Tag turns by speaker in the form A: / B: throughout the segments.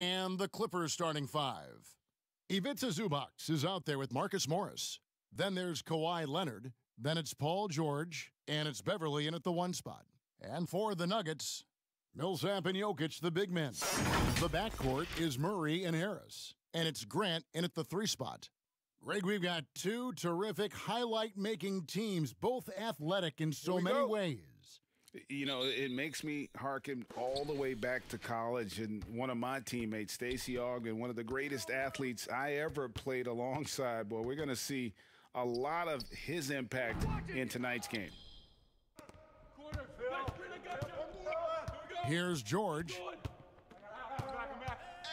A: And the Clippers starting five. Ivica Zubac is out there with Marcus Morris. Then there's Kawhi Leonard. Then it's Paul George. And it's Beverly in at the 1 spot. And for the Nuggets, Millsap and Jokic, the big men. The backcourt is Murray and Harris. And it's Grant in at the 3 spot. Greg, we've got 2 terrific highlight-making teams, both athletic in so many ways.
B: You know, it makes me hearken all the way back to college, and one of my teammates, Stacey Ogden, one of the greatest athletes I ever played alongside. Boy, we're going to see a lot of his impact in tonight's game.
A: Here's George.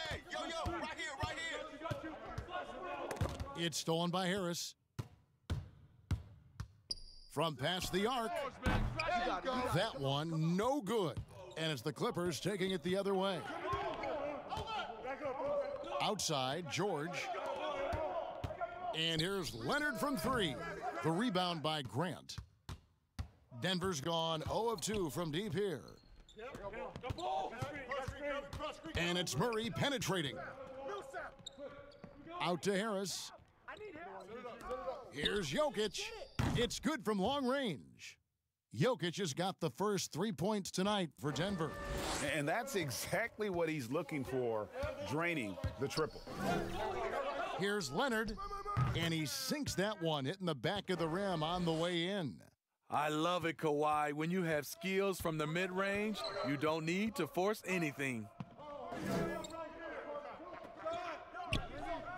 C: Hey, yo, right here.
A: It's stolen by Harris. From past the arc. That one, no good. And it's the Clippers taking it the other way. Outside, George. And here's Leonard from 3. The rebound by Grant. Denver's gone 0 of 2 from deep here. And it's Murray penetrating. Out to Harris. Here's Jokic. It's good from long range. Jokic has got the first 3 points tonight for Denver.
B: And that's exactly what he's looking for, draining the triple.
A: Here's Leonard, and he sinks that one, hitting the back of the rim on the way in.
D: I love it, Kawhi. When you have skills from the mid-range, you don't need to force anything.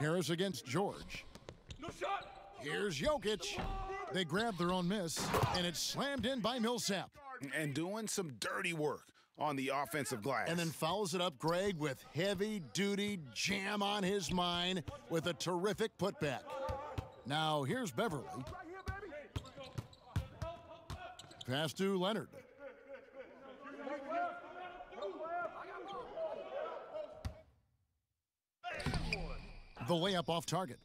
A: Harris against George.
C: No shot.
A: Here's Jokic. They grab their own miss, and it's slammed in by Millsap.
B: And doing some dirty work on the offensive glass.
A: And then follows it up, Greg, with heavy-duty jam on his mind with a terrific putback. Now, here's Beverly. Pass to Leonard. The layup off target.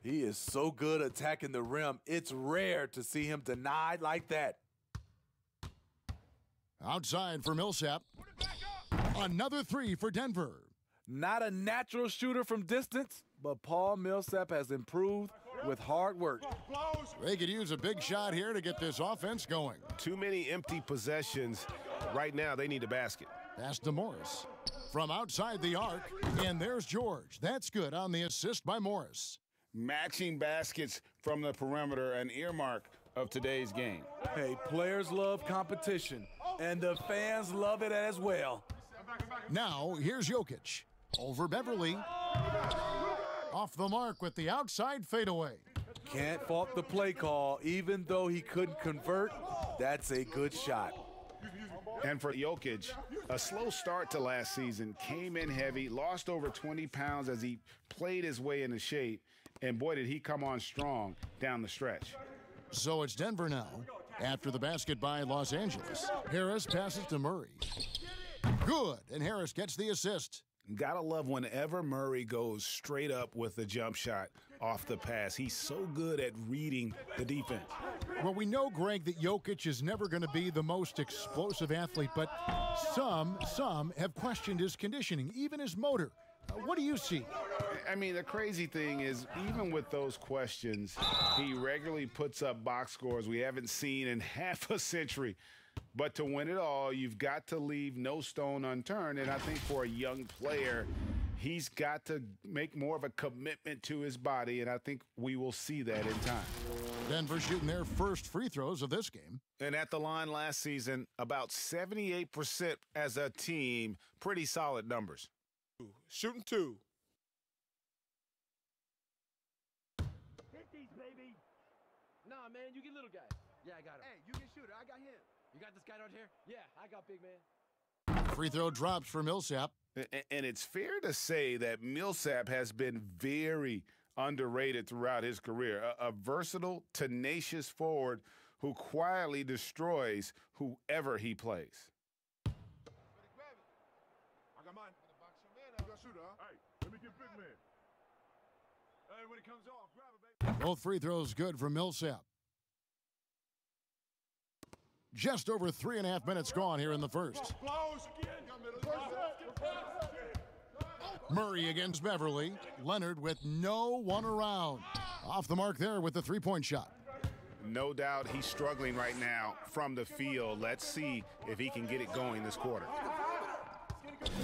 D: He is so good attacking the rim. It's rare to see him denied like that.
A: Outside for Millsap. Another 3 for Denver.
D: Not a natural shooter from distance, but Paul Millsap has improved with hard work.
A: They could use a big shot here to get this offense going.
E: Too many empty possessions. Right now, they need a basket.
A: Pass to Morris. From outside the arc, and there's George. That's good on the assist by Morris.
B: Matching baskets from the perimeter, an earmark of today's game.
D: Hey, players love competition, and the fans love it as well.
A: Now, here's Jokic. Over Beverly. Off the mark with the outside fadeaway.
D: Can't fault the play call, even though he couldn't convert. That's a good shot.
B: And for Jokic, a slow start to last season, came in heavy, lost over 20 pounds as he played his way into shape, and boy, did he come on strong down the stretch.
A: So it's Denver now, after the basket by Los Angeles. Harris passes to Murray. Good, and Harris gets the assist.
B: Gotta love whenever Murray goes straight up with a jump shot off the pass. He's so good at reading the defense.
A: Well, we know, Greg, that Jokic is never going to be the most explosive athlete, but some have questioned his conditioning, even his motor. What do you see?
B: I mean, the crazy thing is, even with those questions, he regularly puts up box scores we haven't seen in half a century. But to win it all, you've got to leave no stone unturned. And I think for a young player, he's got to make more of a commitment to his body, and I think we will see that in time.
A: Denver shooting their first free throws of this game.
E: And at the line last season, about 78% as a team. Pretty solid numbers.
C: Shooting 2.
F: Hit these, baby. Nah, man, you get little guy. Yeah, I got him. Hey, you get shooter. I got him. You got this guy right here? Yeah, I got big man.
A: Free throw drops for Millsap.
B: And it's fair to say that Millsap has been very underrated throughout his career. A versatile, tenacious forward who quietly destroys whoever he plays.
C: I got mine. You got shooter, huh? Hey, let me get big man. Hey, when it comes off, grab it, baby.
A: Both free throws good for Millsap. Just over 3.5 minutes gone here in the first. Murray against Beverly. Leonard with no one around. Off the mark there with the three-point shot.
B: No doubt he's struggling right now from the field. Let's see if he can get it going this quarter.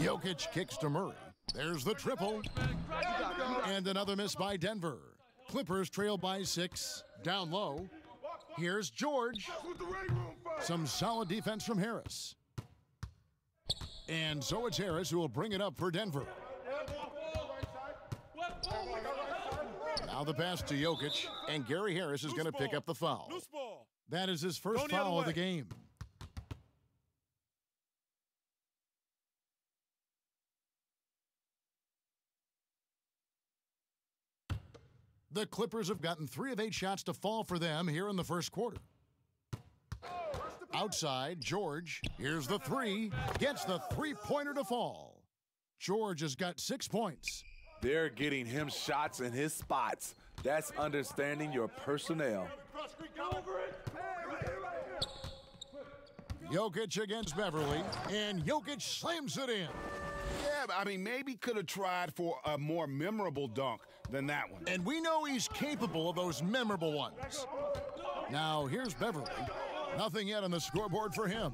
A: Jokic kicks to Murray. There's the triple. And another miss by Denver. Clippers trail by 6. Down low. Here's George. Some solid defense from Harris. And so it's Harris who will bring it up for Denver. Now the pass to Jokic, and Gary Harris is going to pick up the foul. That is his first foul of the game. The Clippers have gotten 3 of 8 shots to fall for them here in the first quarter. Outside, George. Here's the three. Gets the three-pointer to fall. George has got 6 points.
D: They're getting him shots in his spots. That's understanding your personnel.
A: Jokic against Beverly, and Jokic slams it in.
B: Yeah, I mean, maybe could have tried for a more memorable dunk than that one.
A: And we know he's capable of those memorable ones. Now, here's Beverly. Nothing yet on the scoreboard for him.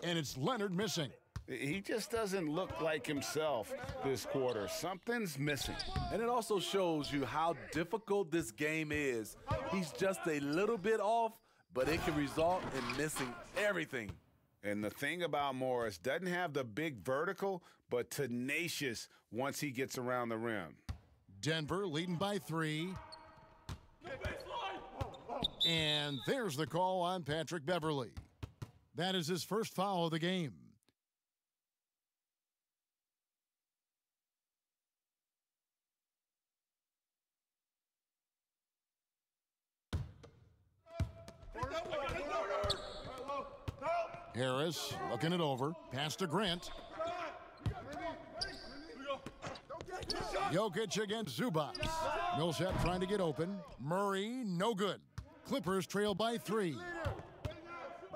A: And it's Leonard missing.
B: He just doesn't look like himself this quarter. Something's missing.
D: And it also shows you how difficult this game is. He's just a little bit off, but it can result in missing everything.
B: And the thing about Morris, doesn't have the big vertical, but tenacious once he gets around the rim.
A: Denver leading by 3. And there's the call on Patrick Beverly. That is his first foul of the game. Harris looking it over. Pass to Grant. Jokic against Zubac. Millsap trying to get open. Murray, no good. Clippers trail by 3.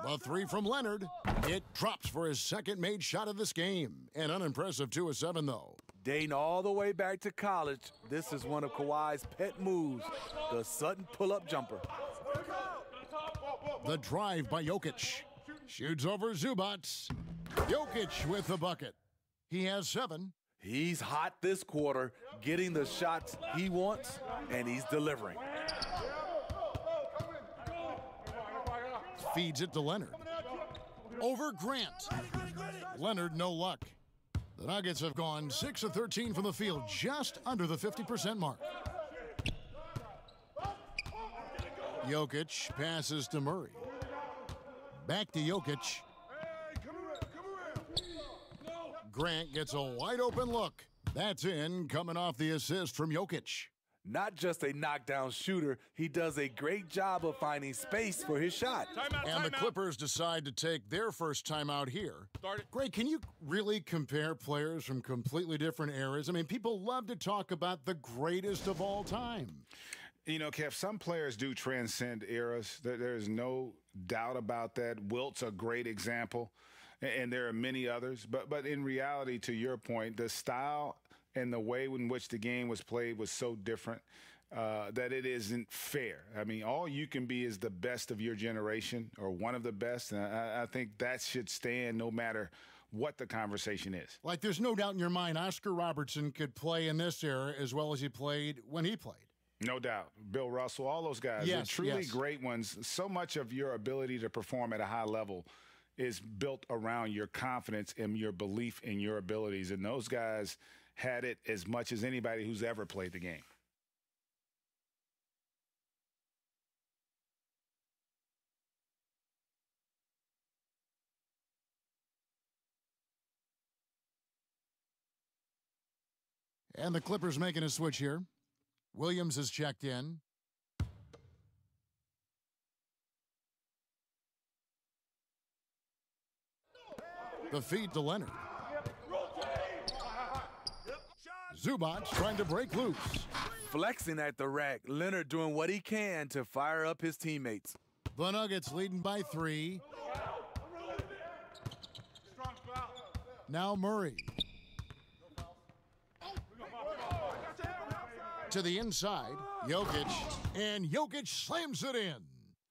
A: The three from Leonard. It drops for his second made shot of this game. An unimpressive 2 of 7, though.
D: Dating all the way back to college, this is one of Kawhi's pet moves, the Sutton pull-up jumper.
A: The drive by Jokic. Shoots over Zubac. Jokic with the bucket. He has 7.
D: He's hot this quarter, getting the shots he wants, and he's delivering.
A: Feeds it to Leonard. Over Grant. Leonard, no luck. The Nuggets have gone 6 of 13 from the field, just under the 50% mark. Jokic passes to Murray. Back to Jokic. Grant gets a wide open look. That's in, coming off the assist from Jokic.
D: Not just a knockdown shooter, he does a great job of finding space for his shot.
A: And the Clippers decide to take their first timeout here. Greg, can you really compare players from completely different eras? I mean, people love to talk about the greatest of all time.
B: You know, Kev, some players do transcend eras. There's no doubt about that. Wilt's a great example, and there are many others. But in reality, to your point, the style and the way in which the game was played was so different that it isn't fair. I mean, all you can be is the best of your generation or one of the best, and I think that should stand no matter what the conversation is.
A: Like, there's no doubt in your mind Oscar Robertson could play in this era as well as he played when he played.
B: No doubt. Bill Russell, all those guys.
A: Yes,
B: They're truly
A: yes.
B: great ones. So much of your ability to perform at a high level is built around your confidence and your belief in your abilities. And those guys had it as much as anybody who's ever played the game.
A: And the Clippers making a switch here. Williams has checked in. The feed to Leonard. Zubac trying to break loose.
D: Flexing at the rack, Leonard doing what he can to fire up his teammates.
A: The Nuggets leading by 3. Now Murray. To the inside, Jokic, and Jokic slams it in.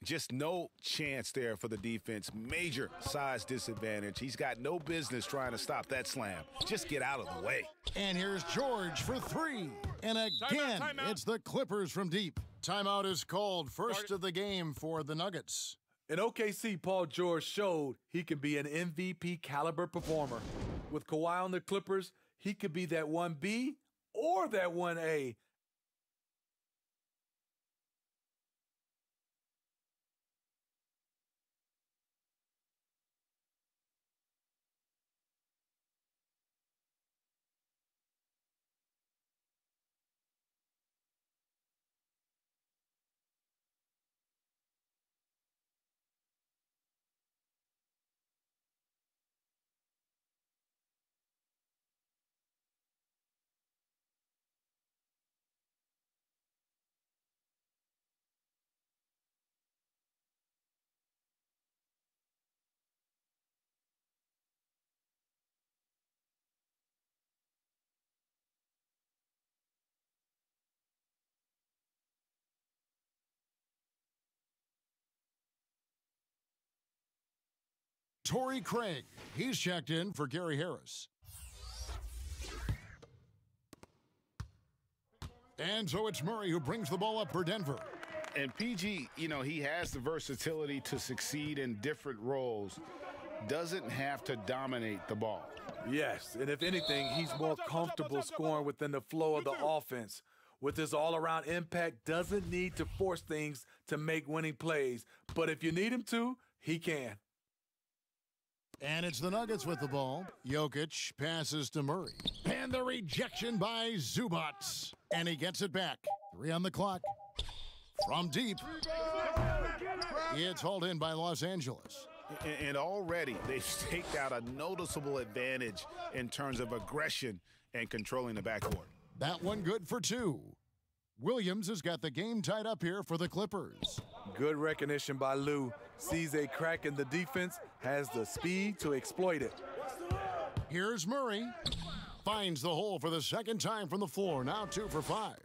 E: Just no chance there for the defense. Major size disadvantage. He's got no business trying to stop that slam. Just get out of the way.
A: And here's George for three. And again,
C: Timeout.
A: It's the Clippers from deep. Timeout is called. First of the game for the Nuggets.
D: In OKC, Paul George showed he can be an MVP caliber performer. With Kawhi on the Clippers, he could be that 1B or that 1A.
A: Torrey Craig, he's checked in for Gary Harris. And so it's Murray who brings the ball up for Denver.
B: And PG, he has the versatility to succeed in different roles. Doesn't have to dominate the ball.
D: Yes, and if anything, he's more comfortable scoring within the flow of the offense. With his all-around impact, doesn't need to force things to make winning plays. But if you need him to, he can.
A: And it's the Nuggets with the ball. Jokic passes to Murray. And the rejection by Zubac. And he gets it back. 3 on the clock. From deep. It's hauled in by Los Angeles.
B: And already they've staked out a noticeable advantage in terms of aggression and controlling the backcourt.
A: That one good for 2. Williams has got the game tied up here for the Clippers.
D: Good recognition by Lou. Sees a crack in the defense, has the speed to exploit it.
A: Here's Murray. Finds the hole for the second time from the floor. Now 2 for 5.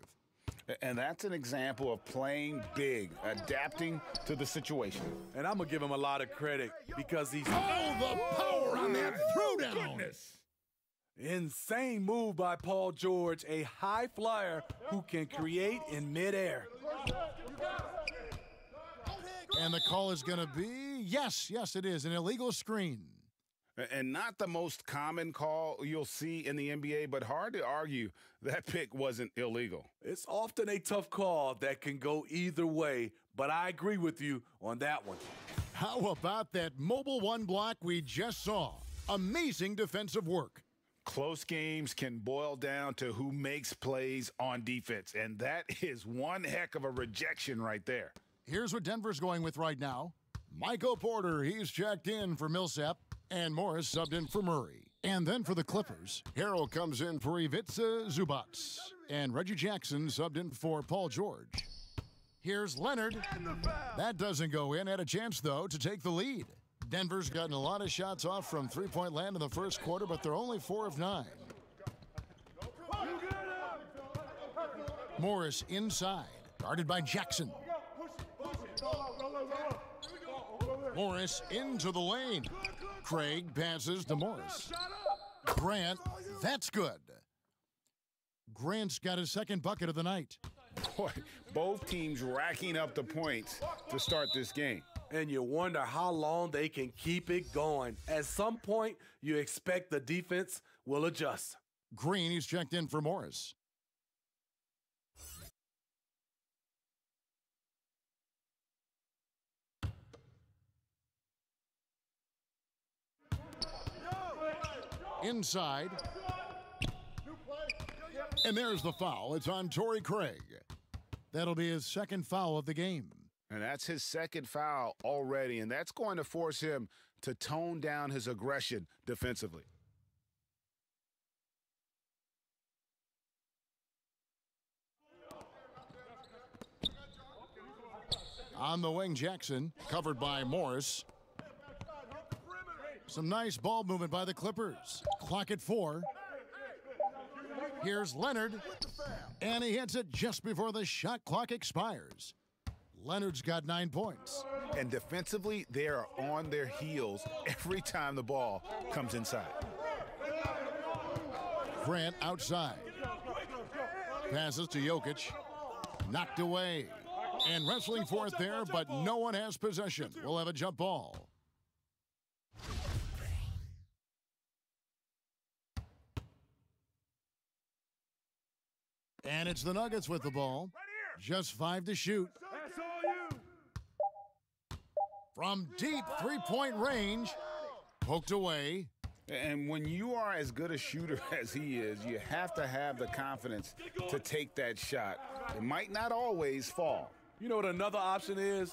B: And that's an example of playing big, adapting to the situation.
D: And I'm going to give him a lot of credit because he's...
A: Oh, the power on that throwdown.
D: Insane move by Paul George, a high flyer who can create in midair.
A: And the call is going to be, yes, it is, an illegal screen.
B: And not the most common call you'll see in the NBA, but hard to argue that pick wasn't illegal.
D: It's often a tough call that can go either way, but I agree with you on that one.
A: How about that mobile one block we just saw? Amazing defensive work.
B: Close games can boil down to who makes plays on defense, and that is one heck of a rejection right there.
A: Here's what Denver's going with right now. Michael Porter, he's checked in for Millsap, and Morris subbed in for Murray. And then for the Clippers, Harrell comes in for Ivica Zubac, and Reggie Jackson subbed in for Paul George. Here's Leonard. That doesn't go in. Had a chance, though, to take the lead. Denver's gotten a lot of shots off from three-point land in the first quarter, but they're only 4 of 9. Morris inside, guarded by Jackson. Morris into the lane. Craig passes to Morris. Grant, that's good. Grant's got his second bucket of the night.
B: Boy, both teams racking up the points to start this game.
D: And you wonder how long they can keep it going. At some point, you expect the defense will adjust.
A: Green, he's checked in for Morris. Inside. And there's the foul. It's on Torrey Craig. That'll be his second foul of the game.
B: And that's his second foul already, and that's going to force him to tone down his aggression defensively.
A: On the wing, Jackson, covered by Morris. Some nice ball movement by the Clippers. Clock at 4. Here's Leonard, and he hits it just before the shot clock expires. Leonard's got 9 points.
E: And defensively, they are on their heels every time the ball comes inside.
A: Grant outside. Passes to Jokic. Knocked away. And wrestling for it there, but no one has possession. We'll have a jump ball. And it's the Nuggets with the ball. Just 5 to shoot.
C: That's all you.
A: From deep three-point range. Poked away.
B: And when you are as good a shooter as he is, you have to have the confidence to take that shot. It might not always fall.
D: You know what another option is?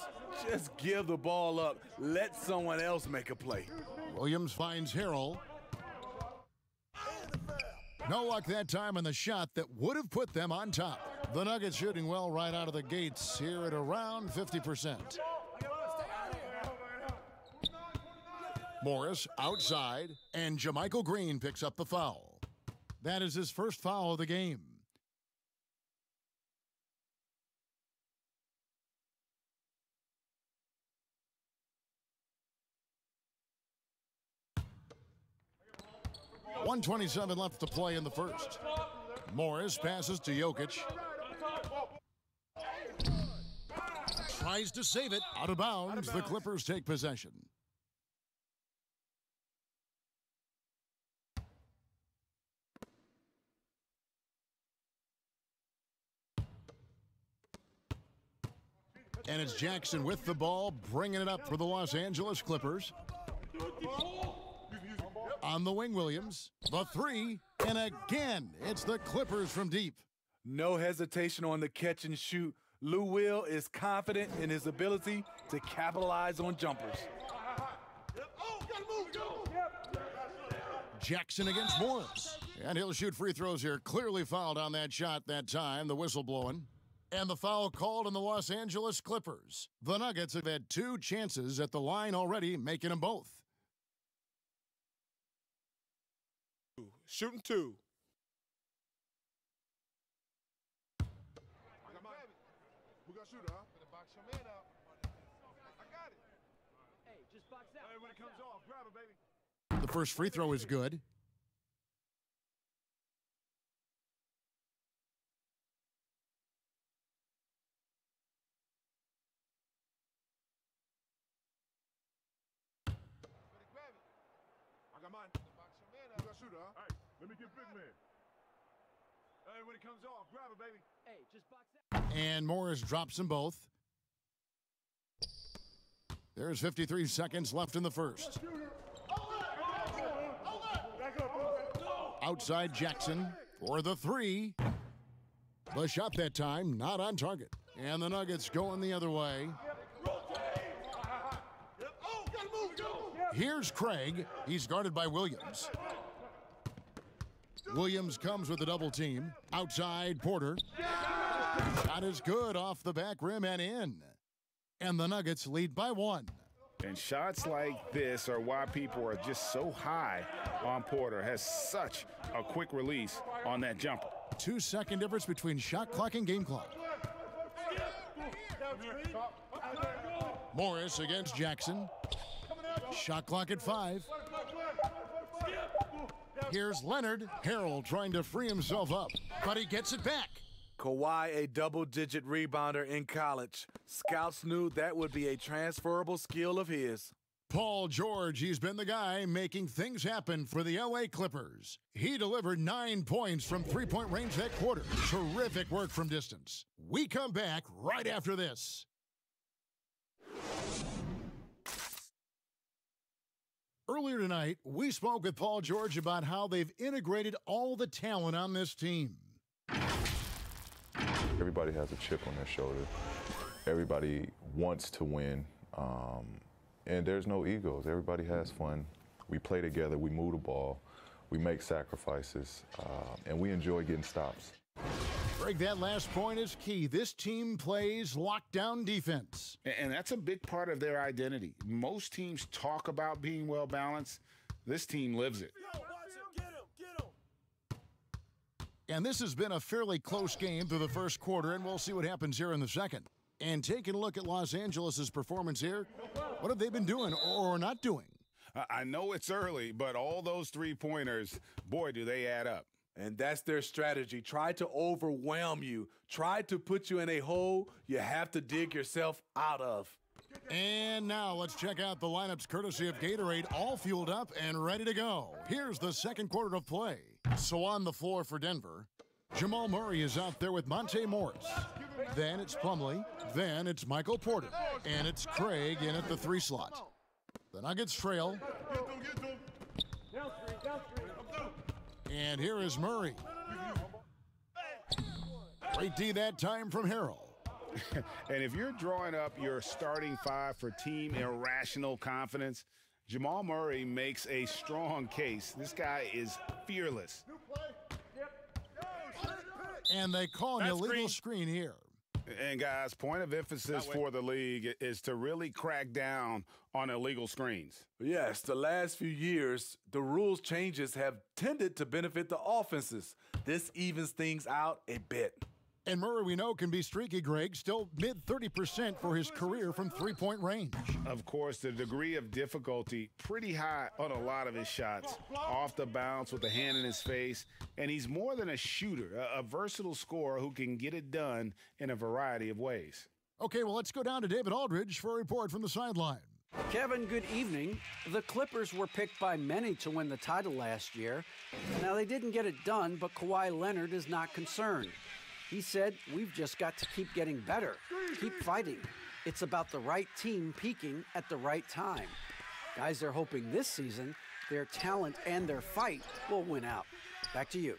D: Just give the ball up. Let someone else make a play.
A: Williams finds Harrell. No luck that time on the shot that would have put them on top. The Nuggets shooting well right out of the gates here at around 50%. Morris outside, and JaMychal Green picks up the foul. That is his first foul of the game. .127 left to play in the first. Morris passes to Jokic. Tries to save it. Out of bounds. The Clippers take possession. And it's Jackson with the ball, bringing it up for the Los Angeles Clippers. On the wing, Williams. The three, and again, it's the Clippers from deep.
D: No hesitation on the catch and shoot. Lou Will is confident in his ability to capitalize on jumpers.
A: Jackson against Morris. And he'll shoot free throws here. Clearly fouled on that shot that time. The whistle blowing. And the foul called on the Los Angeles Clippers. The Nuggets have had 2 chances at the line already, making them both.
C: Shooting 2. Who got shooter, huh? Better box your man up. I got it.
F: Hey, just box out.
C: Hey, when it comes off, grab it, baby.
A: The first free throw is good.
C: I got mine. Box your man up. Who got shooter, huh? Hey, let me get big man. Hey, when it comes off, grab it, baby.
F: Hey, just box out.
A: And Morris drops them both. There's 53 seconds left in the first. Outside Jackson for the three. The shot that time not on target. And the Nuggets going the other way. Here's Craig. He's guarded by Williams. Williams comes with a double team. Outside Porter. Shot is good off the back rim and in. And the Nuggets lead by 1.
B: And shots like this are why people are just so high on Porter. Has such a quick release on that jumper.
A: 2-second difference between shot clock and game clock. Morris against Jackson. Shot clock at 5. Here's Leonard. Harrell trying to free himself up, but he gets it back.
D: Kawhi, a double-digit rebounder in college. Scouts knew that would be a transferable skill of his.
A: Paul George, he's been the guy making things happen for the LA Clippers. He delivered 9 points from three-point range that quarter. Terrific work from distance. We come back right after this. Earlier tonight, we spoke with Paul George about how they've integrated all the talent on this team.
G: Everybody has a chip on their shoulder. Everybody wants to win, and there's no egos. Everybody has fun. We play together, we move the ball, we make sacrifices, and we enjoy getting stops.
A: Greg, that last point is key. This team plays lockdown defense.
B: And that's a big part of their identity. Most teams talk about being well-balanced. This team lives it.
A: And this has been a fairly close game through the first quarter, and we'll see what happens here in the second. And taking a look at Los Angeles' performance here, what have they been doing or not doing?
B: I know it's early, but all those three-pointers, boy, do they add up.
D: And that's their strategy. Try to overwhelm you. Try to put you in a hole you have to dig yourself out of.
A: And now let's check out the lineups courtesy of Gatorade, all fueled up and ready to go. Here's the second quarter of play. So on the floor for Denver, Jamal Murray is out there with Monte Morris. Then it's Plumlee. Then it's Michael Porter. And it's Craig in at the 3 slot. The Nuggets trail. And here is Murray. Great D that time from Harrell.
B: And if you're drawing up your starting 5 for team irrational confidence, Jamal Murray makes a strong case. This guy is fearless.
A: And they call an illegal screen here.
B: And guys, point of emphasis for the league is to really crack down on illegal screens.
D: Yes, the last few years, the rules changes have tended to benefit the offenses. This evens things out a bit.
A: And Murray, we know, can be streaky, Greg, still mid-30% for his career from three-point range.
B: Of course, the degree of difficulty pretty high on a lot of his shots. Off the bounce with a hand in his face. And he's more than a shooter, a versatile scorer who can get it done in a variety of ways.
A: Okay, well, let's go down to David Aldridge for a report from the sideline.
H: Kevin, good evening. The Clippers were picked by many to win the title last year. Now, they didn't get it done, but Kawhi Leonard is not concerned. He said, "We've just got to keep getting better, keep fighting. It's about the right team peaking at the right time." Guys are hoping this season their talent and their fight will win out. Back to you.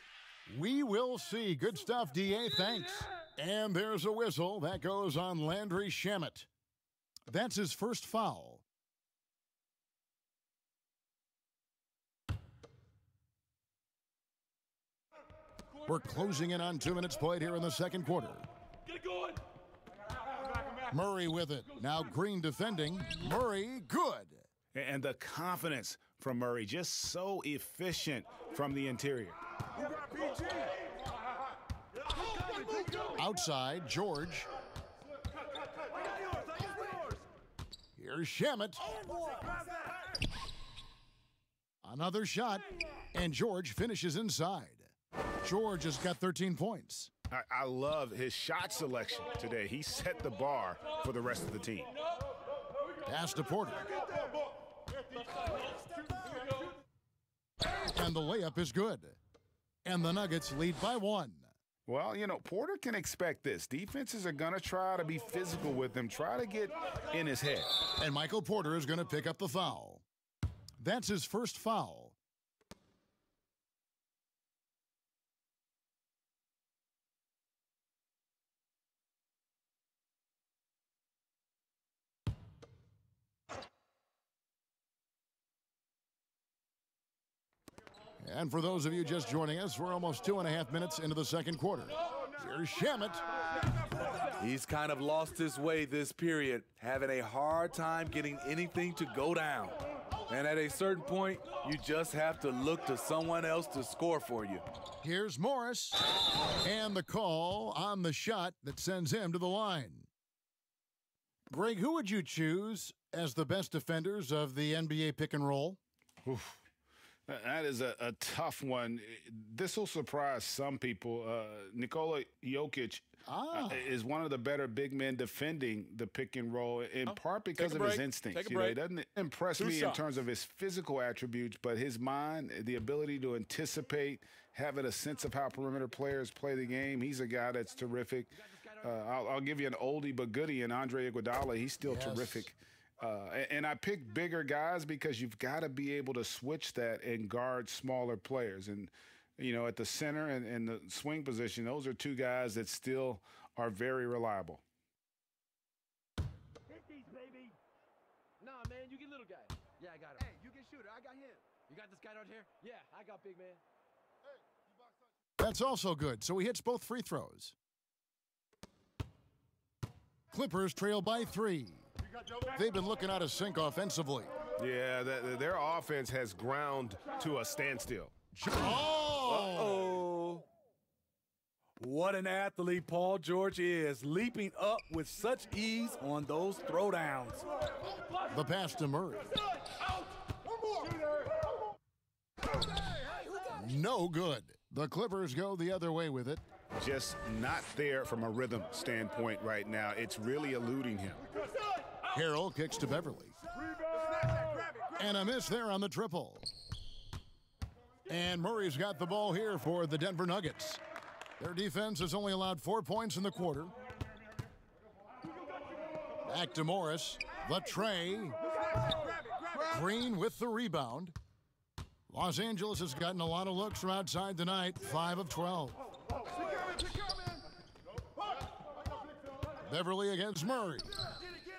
A: We will see. Good stuff, D.A. Thanks. And there's a whistle. That goes on Landry Shamet. That's his first foul. We're closing in on 2 minutes played here in the second quarter.
C: Get it going.
A: Murray with it. Now Green defending. Murray, good.
B: And the confidence from Murray, just so efficient from the interior.
A: Outside, George. Here's Shamet. Another shot, and George finishes inside. George has got 13 points.
B: I love his shot selection today. He set the bar for the rest of the team.
A: Pass to Porter. And the layup is good. And the Nuggets lead by 1.
B: Well, you know, Porter can expect this. Defenses are going to try to be physical with him, try to get in his head.
A: And Michael Porter is going to pick up the foul. That's his first foul. And for those of you just joining us, we're almost 2.5 minutes into the second quarter. Here's Shamet.
D: He's kind of lost his way this period, having a hard time getting anything to go down. And at a certain point, you just have to look to someone else to score for you.
A: Here's Morris. And the call on the shot that sends him to the line. Greg, who would you choose as the best defenders of the NBA pick and roll?
B: Oof. That is a tough one. This will surprise some people. Nikola Jokic is one of the better big men defending the pick and roll, in part because of his instincts. You know, he doesn't impress me in terms of his physical attributes, but his mind, the ability to anticipate, having a sense of how perimeter players play the game. He's a guy that's terrific. I'll give you an oldie but goodie in Andre Iguodala. He's still terrific. And I pick bigger guys because you've got to be able to switch that and guard smaller players. And, you know, at the center and the swing position, those are two guys that still are very reliable.
F: Hit these, baby. Nah, man, you get little guy. Yeah, I got him. Hey, you get shooter. I got him. You got this guy out here? Yeah, I got big man. Hey, you box touch.
A: That's also good. So he hits both free throws. Clippers trail by 3. They've been looking out of sync offensively.
C: Yeah, their offense has ground to a standstill.
A: Oh!
D: What an athlete Paul George is, leaping up with such ease on those throwdowns.
A: The pass to Murray. No good. The Clippers go the other way with it.
B: Just not there from a rhythm standpoint right now. It's really eluding him.
A: Harrell kicks to Beverly. And a miss there on the triple. And Murray's got the ball here for the Denver Nuggets. Their defense has only allowed 4 points in the quarter. Back to Morris. The tray. Green with the rebound. Los Angeles has gotten a lot of looks from outside tonight, 5 of 12. Beverly against Murray.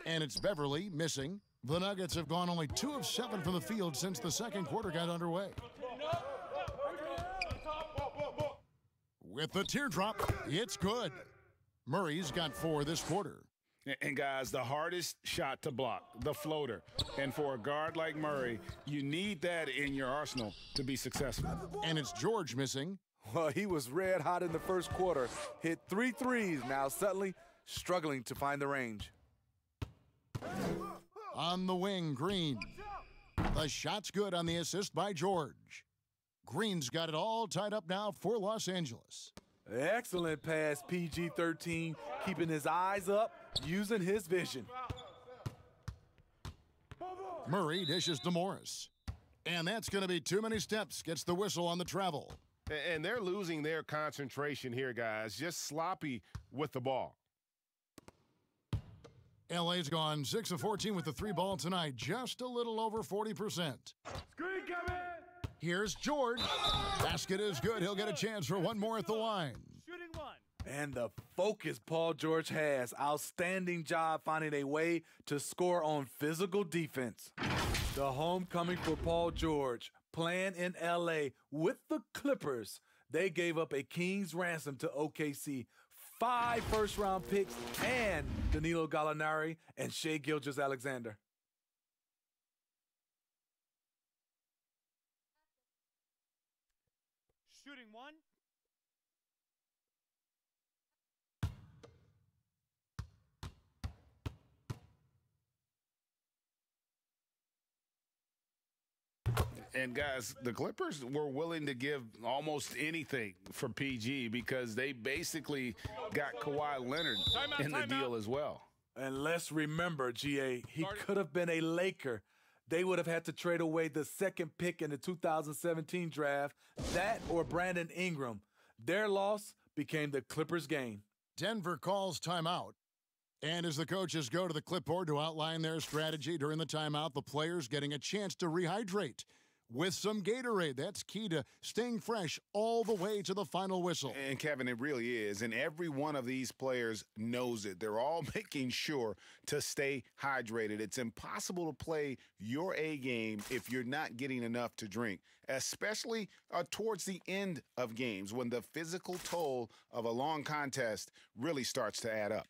A: And it's Beverly missing. The Nuggets have gone only 2 of 7 from the field since the second quarter got underway. With the teardrop, it's good. Murray's got 4 this quarter.
B: And guys, the hardest shot to block, the floater. And for a guard like Murray, you need that in your arsenal to be successful.
A: And it's George missing.
D: Well, he was red hot in the first quarter. Hit 3 threes, now suddenly struggling to find the range.
A: On the wing, Green. The shot's good on the assist by George. Green's got it all tied up now for Los Angeles.
D: Excellent pass, PG-13, keeping his eyes up, using his vision.
A: Murray dishes to Morris. And that's going to be too many steps. Gets the whistle on the travel.
C: And they're losing their concentration here, guys. Just sloppy with the ball.
A: LA's gone 6 of 14 with the 3 ball tonight, just a little over 40%.
C: Screen coming!
A: Here's George. Basket is good. He'll get a chance for one more at the line.
C: Shooting 1.
D: And the focus Paul George has. Outstanding job finding a way to score on physical defense. The homecoming for Paul George, playing in LA with the Clippers. They gave up a king's ransom to OKC. 5 first-round picks and Danilo Gallinari and Shai Gilgeous-Alexander.
C: Shooting 1.
B: And guys, the Clippers were willing to give almost anything for PG because they basically got Kawhi Leonard in the deal as well.
D: And let's remember, GA, he could have been a Laker. They would have had to trade away the second pick in the 2017 draft, that or Brandon Ingram. Their loss became the Clippers' gain.
A: Denver calls timeout. And as the coaches go to the clipboard to outline their strategy during the timeout, the players getting a chance to rehydrate with some Gatorade. That's key to staying fresh all the way to the final whistle.
B: And Kevin, it really is. And every one of these players knows it. They're all making sure to stay hydrated. It's impossible to play your A game if you're not getting enough to drink, especially towards the end of games when the physical toll of a long contest really starts to add up.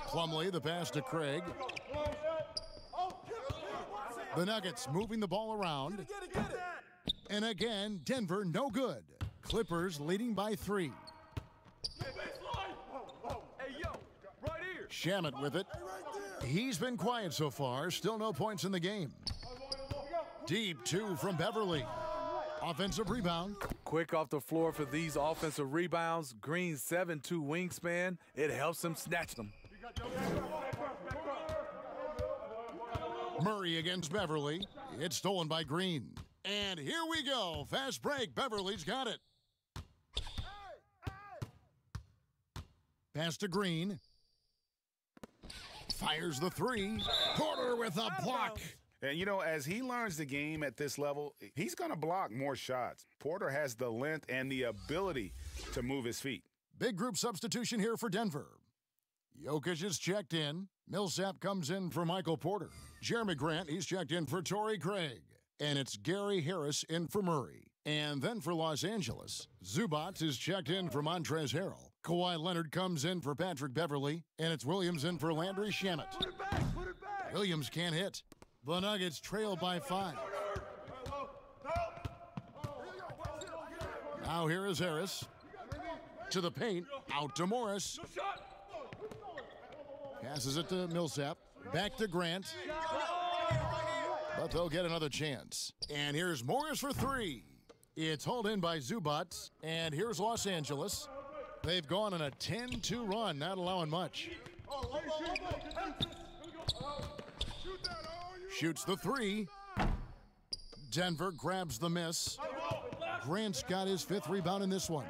A: Plumlee, the pass to Craig. The Nuggets moving the ball around. And again, Denver no good. Clippers leading by 3. Shamet with it. He's been quiet so far. Still no points in the game. Deep 2 from Beverly. Offensive rebound.
D: Quick off the floor for these offensive rebounds. Green's 7'2" wingspan. It helps him snatch them.
A: Murray against Beverly. It's stolen by Green. And here we go. Fast break. Beverly's got it. Pass to Green. Fires the 3. Porter with a block.
B: And, you know, as he learns the game at this level, he's going to block more shots. Porter has the length and the ability to move his feet.
A: Big group substitution here for Denver. Jokic is checked in. Millsap comes in for Michael Porter. Jeremy Grant, he's checked in for Torrey Craig. And it's Gary Harris in for Murray. And then for Los Angeles, Zubac is checked in for Montrezl Harrell. Kawhi Leonard comes in for Patrick Beverley. And it's Williams in for Landry Shamet.
C: Put it back, put it back.
A: Williams can't hit. The Nuggets trail by 5. Now here is Harris. To the paint, out to Morris. Passes it to Millsap. Back to Grant. But they'll get another chance. And here's Morris for 3. It's hauled in by Zubac. And here's Los Angeles. They've gone on a 10-2 run, not allowing much. Shoots the 3. Denver grabs the miss. Grant's got his 5th rebound in this one.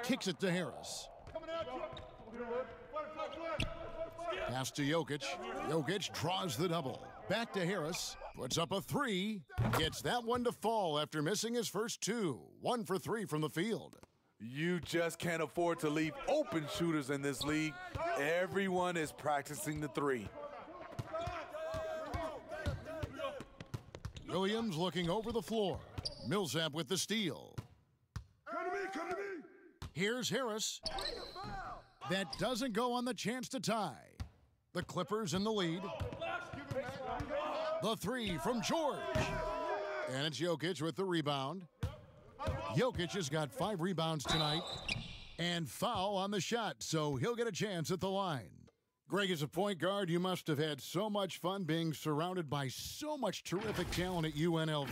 A: Kicks it to Harris. Pass to Jokic. Jokic draws the double. Back to Harris. Puts up a 3. Gets that one to fall after missing his first 2. 1 for 3 from the field.
D: You just can't afford to leave open shooters in this league. Everyone is practicing the 3.
A: Williams looking over the floor. Millsap with the steal.
C: Come to me, come to me.
A: Here's Harris. That doesn't go on the chance to tie. The Clippers in the lead. The 3 from George. And it's Jokic with the rebound. Jokic has got 5 rebounds tonight. And foul on the shot, so he'll get a chance at the line. Greg, as a point guard, you must have had so much fun being surrounded by so much terrific talent at UNLV.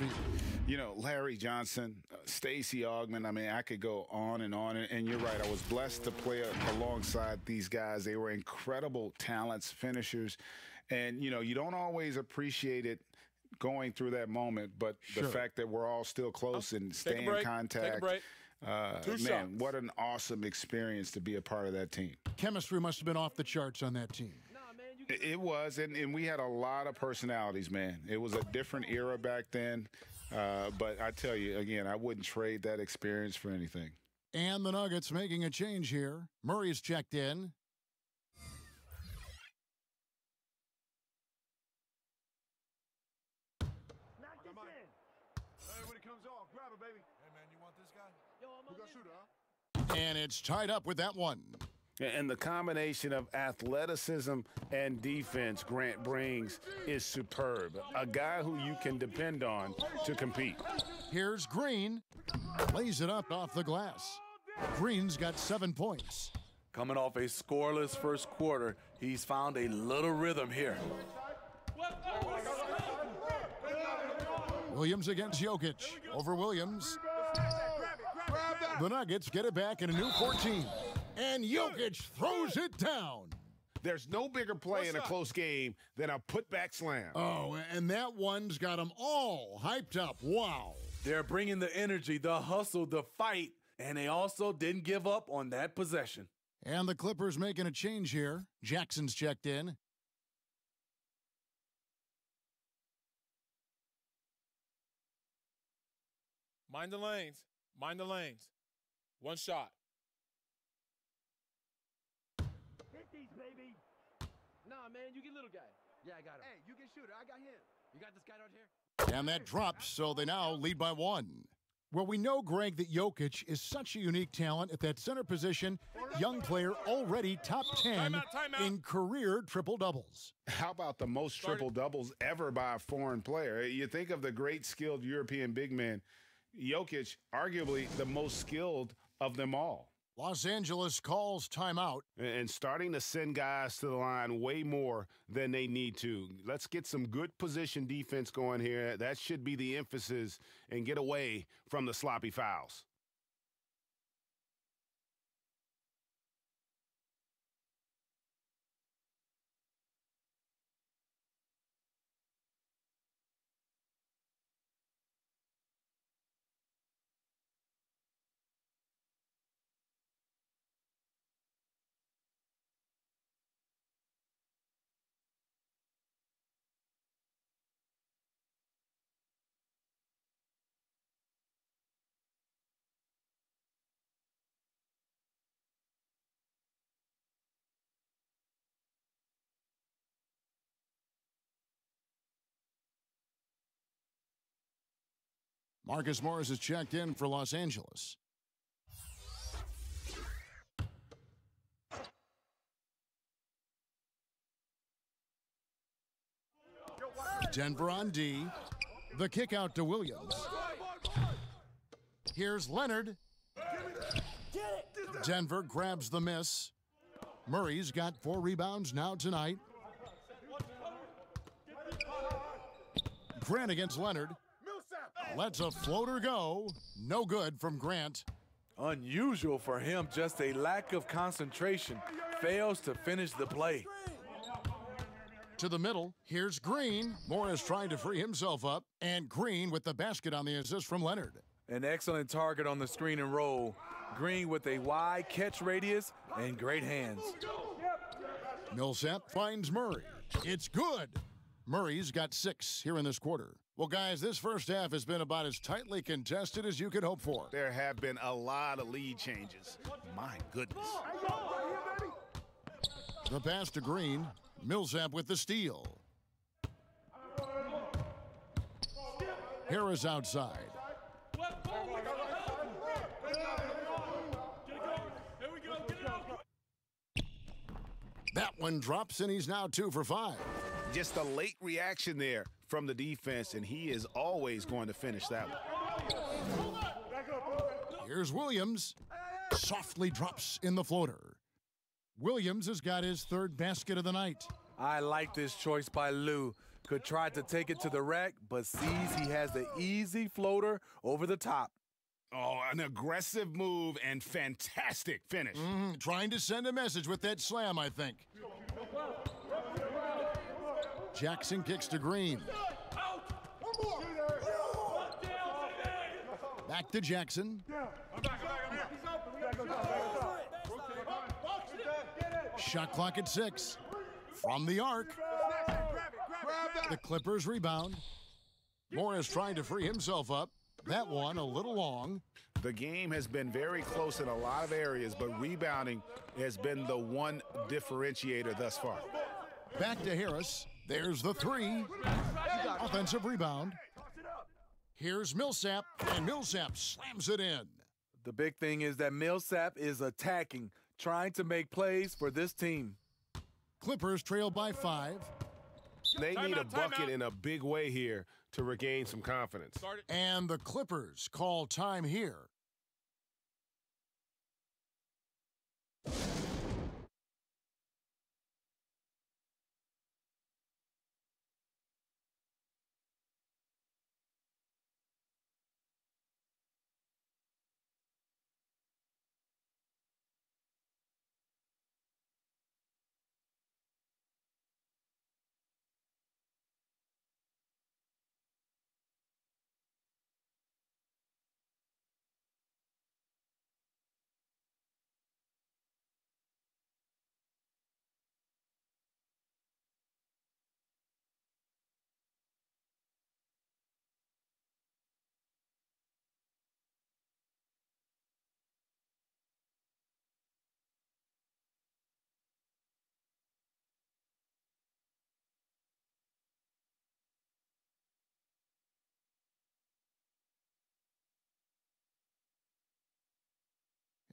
B: You know, Larry Johnson, Stacey Augmon, I mean, I could go on. And you're right, I was blessed to play alongside these guys. They were incredible talents, finishers. And, you know, you don't always appreciate it going through that moment, but the fact that we're all still close and stay in contact.
I: Take a break.
B: Man, what an awesome experience to be a part of that team.
A: Chemistry must have been off the charts on that team.
B: It was, and we had a lot of personalities, man. It was a different era back then. But I tell you, again, I wouldn't trade that experience for anything.
A: And the Nuggets making a change here. Murray's checked in.
C: Hey, when it comes off, grab it, baby.
I: Hey, man, you want this guy?
C: Who got shooter, huh?
A: And it's tied up with that one.
E: And the combination of athleticism and defense Grant brings is superb. A guy who you can depend on to compete.
A: Here's Green. Lays it up off the glass. Green's got 7 points.
D: Coming off a scoreless first quarter, he's found a little rhythm here.
A: Williams against Jokic. Over Williams. The Nuggets get it back in a new 14. And Jokic throws it down.
E: There's no bigger play in a close game than a putback slam.
A: Oh, and that one's got them all hyped up. Wow.
D: They're bringing the energy, the hustle, the fight, and they also didn't give up on that possession.
A: And the Clippers making a change here. Jackson's checked in.
I: Mind the lanes. Mind the lanes. One shot.
F: Hit these, baby. Nah, man, you get little guy. Yeah, I got him. Hey, you get shooter. I got him. You got this guy out here?
A: And that drops, so they now lead by 1. Well, we know, Greg, that Jokic is such a unique talent at that center position. Young player already top 10
I: Timeout.
A: in career triple-doubles.
B: How about the most triple-doubles ever by a foreign player? You think of the great skilled European big men. Jokic, arguably the most skilled of them all.
A: Los Angeles calls timeout.
E: And starting to send guys to the line way more than they need to. Let's get some good position defense going here. That should be the emphasis, and get away from the sloppy fouls.
A: Marcus Morris is checked in for Los Angeles. Denver on D. The kick out to Williams. Here's Leonard. Denver grabs the miss. Murray's got 4 rebounds now tonight. Grant against Leonard. Lets a floater go. No good from Grant.
D: Unusual for him, just a lack of concentration. Fails to finish the play.
A: To the middle, here's Green. Morris trying to free himself up, and Green with the basket on the assist from Leonard.
D: An excellent target on the screen and roll. Green with a wide catch radius and great hands.
A: Millsap finds Murray. It's good. Murray's got 6 here in this quarter. Well, guys, this first half has been about as tightly contested as you could hope for.
E: There have been a lot of lead changes. My goodness.
A: The pass to Green. Millsap with the steal. Harris outside. That one drops, and he's now 2 for 5.
E: Just a late reaction there from the defense, and he is always going to finish that one.
A: Here's Williams. Softly drops in the floater. Williams has got his 3rd basket of the night.
D: I like this choice by Lou. Could try to take it to the rack, but sees he has the easy floater over the top.
E: Oh, an aggressive move and fantastic finish.
A: Trying to send a message with that slam, I think. Jackson kicks to Green. Back to Jackson. Shot clock at 6. From the arc. The Clippers rebound. Morris trying to free himself up. That one a little long.
E: The game has been very close in a lot of areas, but rebounding has been the one differentiator thus far.
A: Back to Harris. There's the 3. Offensive rebound. Here's Millsap, and Millsap slams it in.
D: The big thing is that Millsap is attacking, trying to make plays for this team.
A: Clippers trail by 5.
E: They need a bucket in a big way here to regain some confidence.
A: And the Clippers call time here.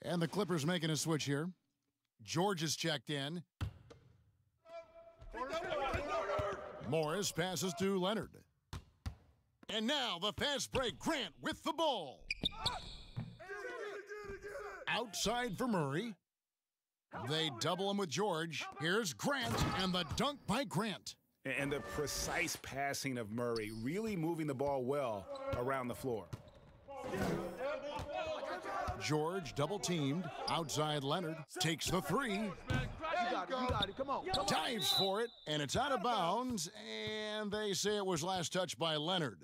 A: And the Clippers making a switch here. George is checked in. Morris passes to Leonard. And now the fast break. Grant with the ball. Outside for Murray. They double him with George. Here's Grant and the dunk by Grant.
E: And the precise passing of Murray, really moving the ball well around the floor.
A: George double teamed. Outside Leonard takes the 3.
F: You got it. Come on.
A: Dives for it, and it's out of bounds, and they say it was last touched by Leonard.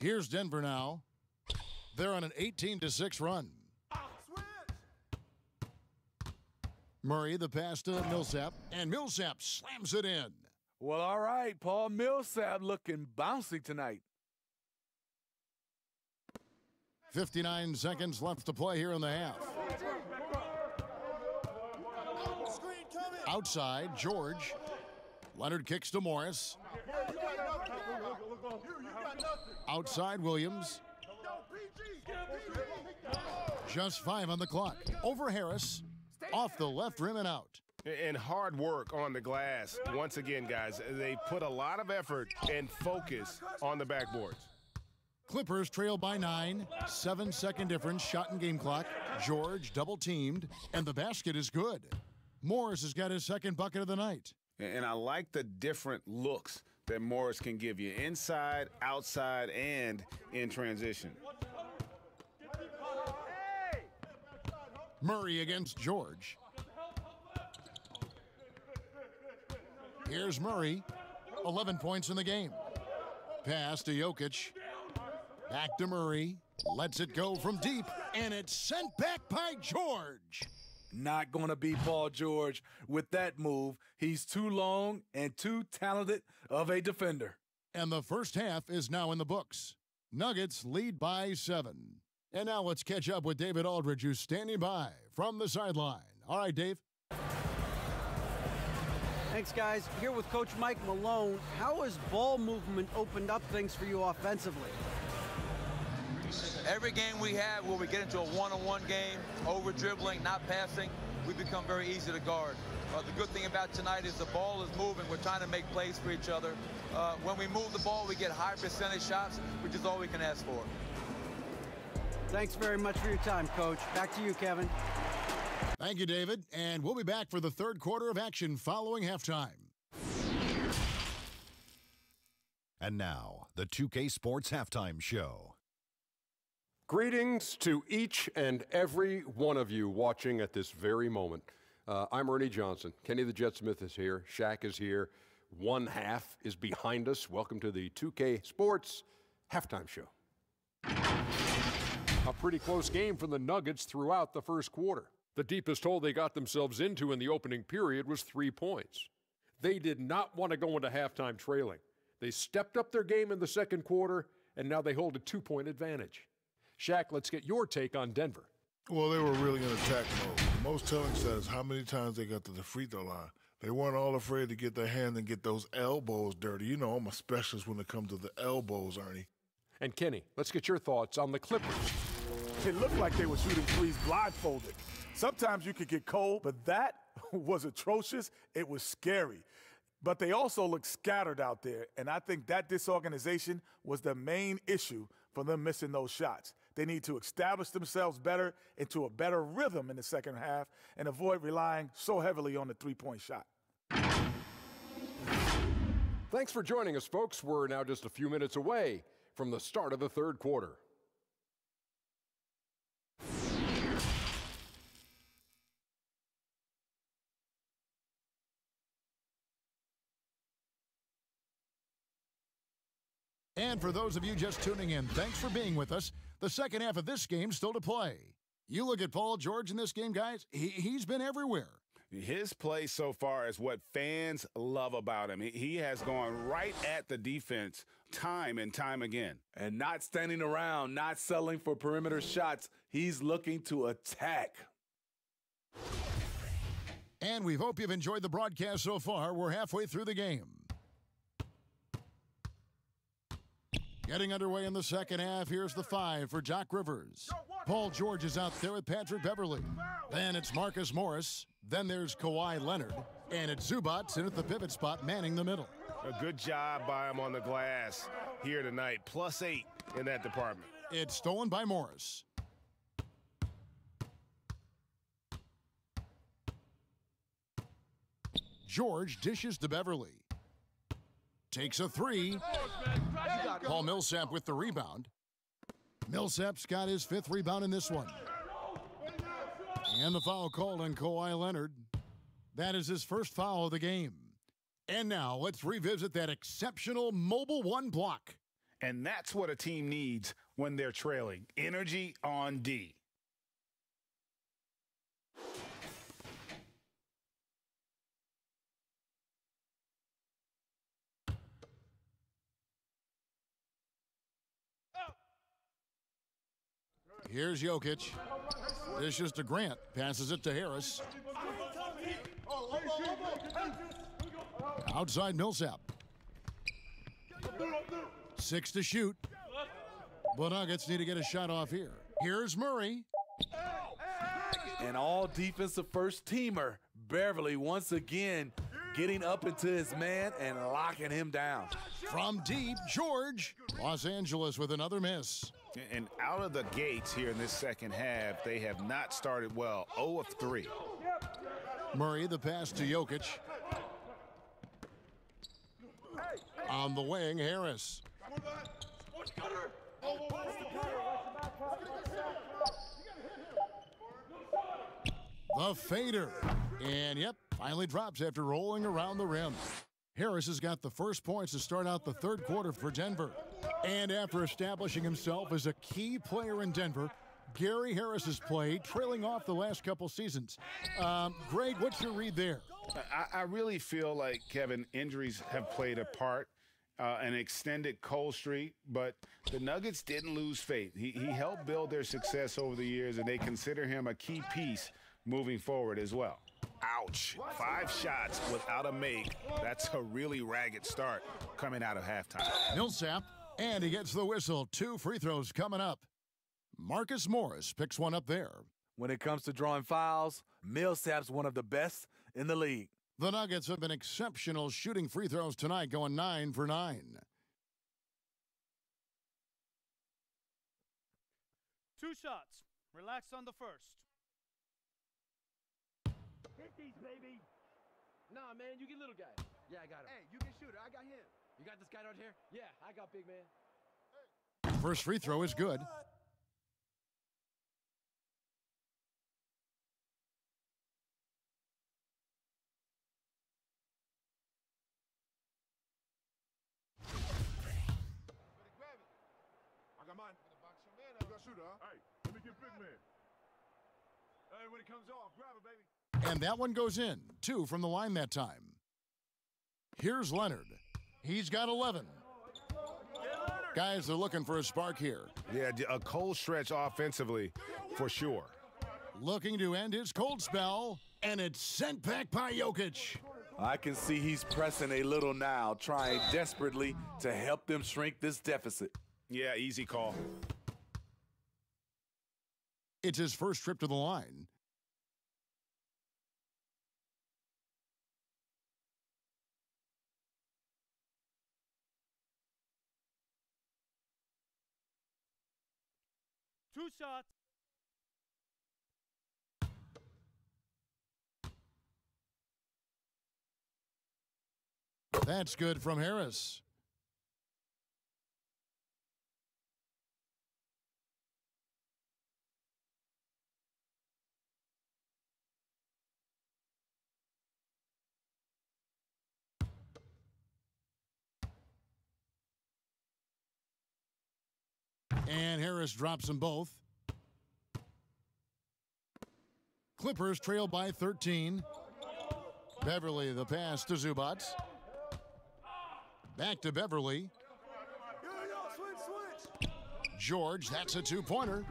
A: Here's Denver now. They're on an 18-6 run. Murray, the pass to Millsap, and Millsap slams it in.
D: Well, all right, Paul. Millsap looking bouncy tonight.
A: 59 seconds left to play here in the half. Outside, George. Leonard kicks to Morris. Outside, Williams. Just 5 on the clock. Over Harris. Off the left rim and out.
E: And hard work on the glass. Once again, guys, they put a lot of effort and focus on the backboards.
A: Clippers trail by 9. 7-second difference, shot and game clock. George double-teamed, and the basket is good. Morris has got his second bucket of the night.
B: And I like the different looks that Morris can give you inside, outside, and in transition.
A: Murray against George. Here's Murray. 11 points in the game. Pass to Jokic. Back to Murray. Lets it go from deep, and it's sent back by George.
D: Not going to beat Paul George with that move. He's too long and too talented of a defender.
A: And the first half is now in the books. Nuggets lead by 7. And now let's catch up with David Aldridge, who's standing by from the sideline. All right, Dave.
H: Thanks, guys. Here with Coach Mike Malone. How has ball movement opened up things for you offensively?
J: Every game we have where we get into a one-on-one game, over dribbling, not passing, we become very easy to guard. The good thing about tonight is the ball is moving. We're trying to make plays for each other. When we move the ball, we get high percentage shots, which is all we can ask for.
H: Thanks very much for your time, Coach. Back to you, Kevin.
A: Thank you, David. And we'll be back for the third quarter of action following halftime.
K: And now, the 2K Sports Halftime Show.
L: Greetings to each and every one of you watching at this very moment. I'm Ernie Johnson. Kenny the Jet Smith is here. Shaq is here. One half is behind us. Welcome to the 2K Sports Halftime Show. A pretty close game for the Nuggets throughout the first quarter. The deepest hole they got themselves into in the opening period was 3 points. They did not want to go into halftime trailing. They stepped up their game in the second quarter, and now they hold a 2-point advantage. Shaq, let's get your take on Denver.
C: Well, they were really in attack mode. The most telling stat is how many times they got to the free throw line. They weren't all afraid to get their hand and get those elbows dirty. You know, I'm a specialist when it comes to the elbows, Ernie.
L: And Kenny, let's get your thoughts on the Clippers.
I: It looked like they were shooting threes blindfolded. Sometimes you could get cold, but that was atrocious. It was scary. But they also looked scattered out there, and I think that disorganization was the main issue for them missing those shots. They need to establish themselves better into a better rhythm in the second half and avoid relying so heavily on the three-point shot.
L: Thanks for joining us, folks. We're now just a few minutes away from the start of the third quarter.
A: And for those of you just tuning in, thanks for being with us. The second half of this game still to play. You look at Paul George in this game, guys, he's been everywhere.
B: His play so far is what fans love about him. He has gone right at the defense time and time again.
D: And not standing around, not settling for perimeter shots. He's looking to attack.
A: And we hope you've enjoyed the broadcast so far. We're halfway through the game. Getting underway in the second half, here's the 5 for Doc Rivers. Paul George is out there with Patrick Beverley. Then it's Marcus Morris. Then there's Kawhi Leonard. And it's Zubac in at the pivot spot, manning the middle.
E: A good job by him on the glass here tonight. +8 in that department.
A: It's stolen by Morris. George dishes to Beverley. Takes a 3. Paul Millsap with the rebound. Millsap's got his 5th rebound in this one. And the foul called on Kawhi Leonard. That is his first foul of the game. And now let's revisit that exceptional mobile 1 block.
B: And that's what a team needs when they're trailing. Energy on D.
A: Here's Jokic. Dishes to Grant. Passes it to Harris. Outside Millsap. 6 to shoot. The Nuggets need to get a shot off here. Here's Murray.
D: An all-defensive first-teamer, Beverly, once again getting up into his man and locking him down.
A: From deep, George. Los Angeles with another miss.
B: And out of the gates here in this second half, they have not started well. 0 of 3.
A: Murray, the pass to Jokic. On the wing, Harris. The fader. And, yep, finally drops after rolling around the rim. Harris has got the first points to start out the third quarter for Denver. And after establishing himself as a key player in Denver, Gary Harris has played, trailing off the last couple seasons. Greg, what's your read there?
B: I really feel like, Kevin, injuries have played a part, an extended cold streak, but the Nuggets didn't lose faith. He helped build their success over the years, and they consider him a key piece moving forward as well. Ouch. 5 shots without a make. That's a really ragged start coming out of halftime.
A: Millsap, and he gets the whistle. 2 free throws coming up. Marcus Morris picks one up there.
D: When it comes to drawing fouls, Millsap's one of the best in the league.
A: The Nuggets have been exceptional shooting free throws tonight, going 9 for 9.
M: 2 shots. Relax on the first.
F: Hit these, baby. Nah, man, you get little guy. Yeah, I got him. Hey, you can shoot it. I got him. You got this guy out here? Yeah, I got big man.
A: First free throw is good.
I: I got mine. You got shooter, huh? Hey, let me get big man. Hey, when it comes off, grab it, baby.
A: And that one goes in. 2 from the line that time. Here's Leonard. He's got 11. Guys are looking for a spark here.
B: Yeah, a cold stretch offensively for sure.
A: Looking to end his cold spell, and it's sent back by Jokic.
D: I can see he's pressing a little now, trying desperately to help them shrink this deficit.
B: Yeah, easy call.
A: It's his first trip to the line.
M: Two shots.
A: That's good from Harris. And Harris drops them both. Clippers trail by 13. Beverly, the pass to Zubac. Back to Beverly. George, that's a 2-pointer.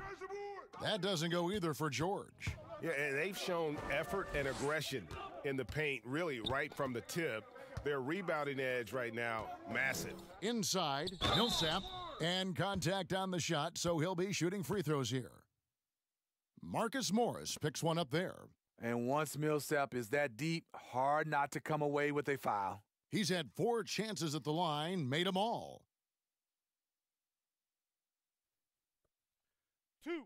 A: That doesn't go either for George.
E: Yeah, and they've shown effort and aggression in the paint, really right from the tip. Their rebounding edge right now, massive.
A: Inside, Millsap, and contact on the shot, so he'll be shooting free throws here. Marcus Morris picks one up there.
D: And once Millsap is that deep, hard not to come away with a foul.
A: He's had 4 chances at the line, made them all.
M: 2.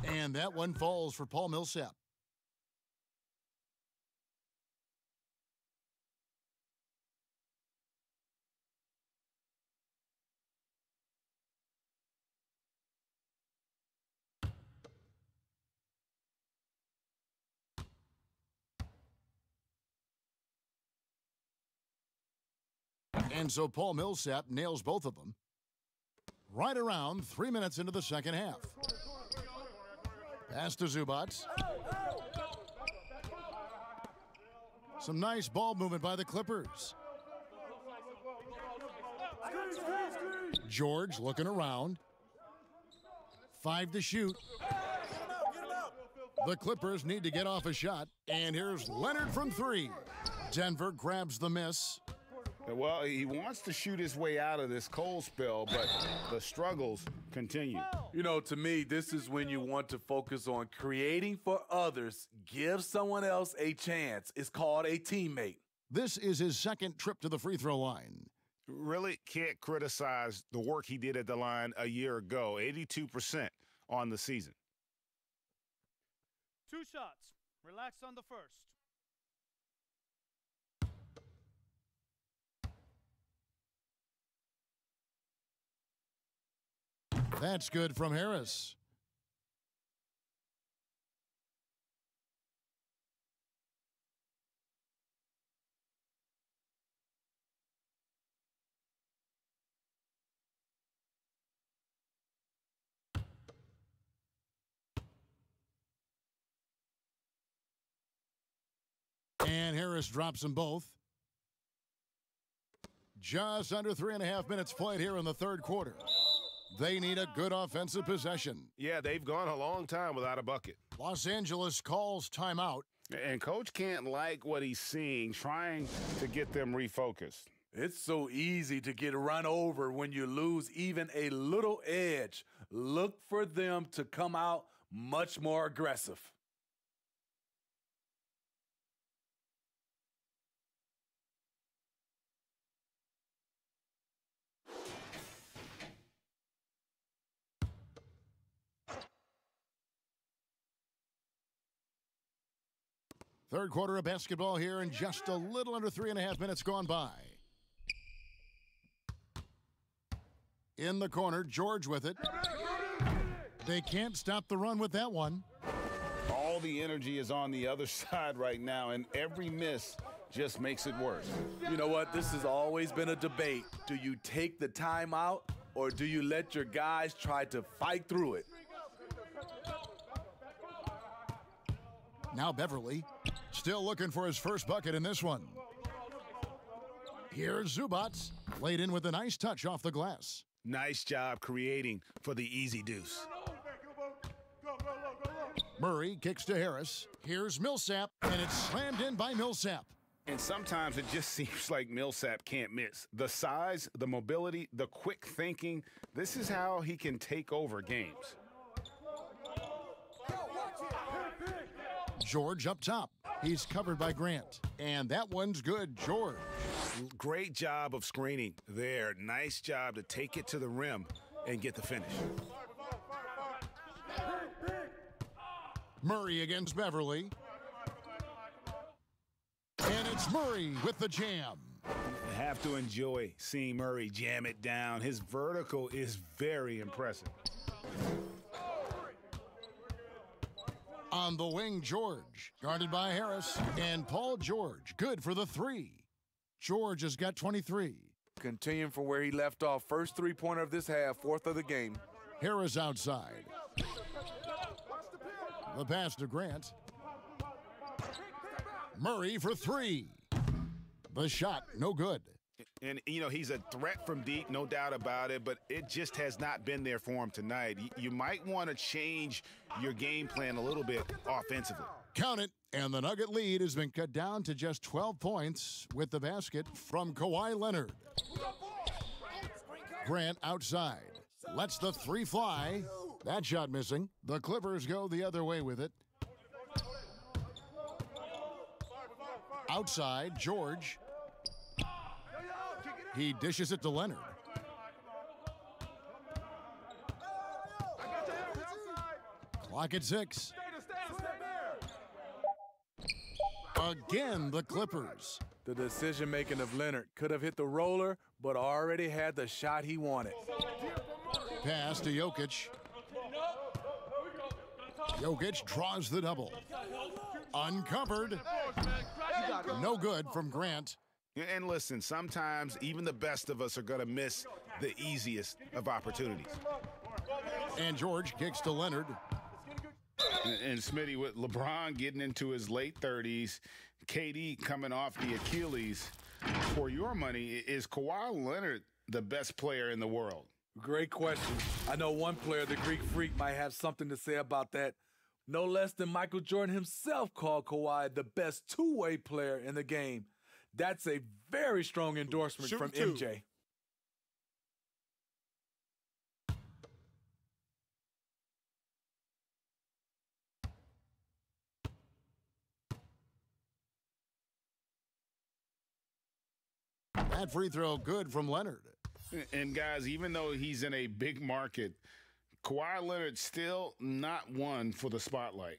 A: And that one falls for Paul Millsap. And so Paul Millsap nails both of them. Right around 3 minutes into the second half. Pass to Zubac. Some nice ball movement by the Clippers. George looking around. 5 to shoot. The Clippers need to get off a shot. And here's Leonard from 3. Denver grabs the miss.
B: Well, he wants to shoot his way out of this cold spell, but the struggles continue.
D: You know, to me, this is when you want to focus on creating for others. Give someone else a chance. It's called a teammate.
A: This is his second trip to the free throw line.
B: Really can't criticize the work he did at the line a year ago. 82% on the season.
M: 2 shots. Relax on the first.
A: That's good from Harris. And Harris drops them both. Just under 3.5 minutes played here in the third quarter. They need a good offensive possession.
E: Yeah, they've gone a long time without a bucket.
A: Los Angeles calls timeout.
B: And Coach can't like what he's seeing, trying to get them refocused.
D: It's so easy to get run over when you lose even a little edge. Look for them to come out much more aggressive.
A: Third quarter of basketball here, and just a little under 3.5 minutes gone by. In the corner, George with it. They can't stop the run with that one.
B: All the energy is on the other side right now, and every miss just makes it worse.
D: You know what? This has always been a debate. Do you take the timeout, or do you let your guys try to fight through it?
A: Now Beverly, still looking for his first bucket in this one. Here's Zubats, laid in with a nice touch off the glass.
B: Nice job creating for the easy deuce.
A: Murray kicks to Harris. Here's Millsap, and it's slammed in by Millsap.
B: And sometimes it just seems like Millsap can't miss. The size, the mobility, the quick thinking, this is how he can take over games.
A: George up top. He's covered by Grant. And that one's good, George.
B: Great job of screening there. Nice job to take it to the rim and get the finish.
A: Murray against Beverly. And it's Murray with the jam.
B: You have to enjoy seeing Murray jam it down. His vertical is very impressive.
A: On the wing, George, guarded by Harris, and Paul George, good for the 3. George has got 23.
D: Continuing from where he left off. First three-pointer of this half, fourth of the game.
A: Harris outside. The pass to Grant. Murray for 3. The shot, no good.
B: And, you know, he's a threat from deep, no doubt about it, but it just has not been there for him tonight. You might want to change your game plan a little bit offensively.
A: Count it, and the Nugget lead has been cut down to just 12 points with the basket from Kawhi Leonard. Grant outside. Lets the 3 fly. That shot missing. The Clippers go the other way with it. Outside, George. He dishes it to Leonard. Clock at 6. Again, the Clippers.
D: The decision-making of Leonard could have hit the roller, but already had the shot he wanted.
A: Pass to Jokic. Jokic draws the double. Uncovered. No good from Grant.
B: And listen, sometimes even the best of us are going to miss the easiest of opportunities.
A: And George kicks to Leonard.
B: And Smitty, with LeBron getting into his late 30s, KD coming off the Achilles, for your money, is Kawhi Leonard the best player in the world?
D: Great question. I know one player, the Greek Freak, might have something to say about that. No less than Michael Jordan himself called Kawhi the best two-way player in the game. That's a very strong endorsement from MJ.
A: That free throw good from Leonard.
B: And, guys, even though he's in a big market, Kawhi Leonard still not one for the spotlight.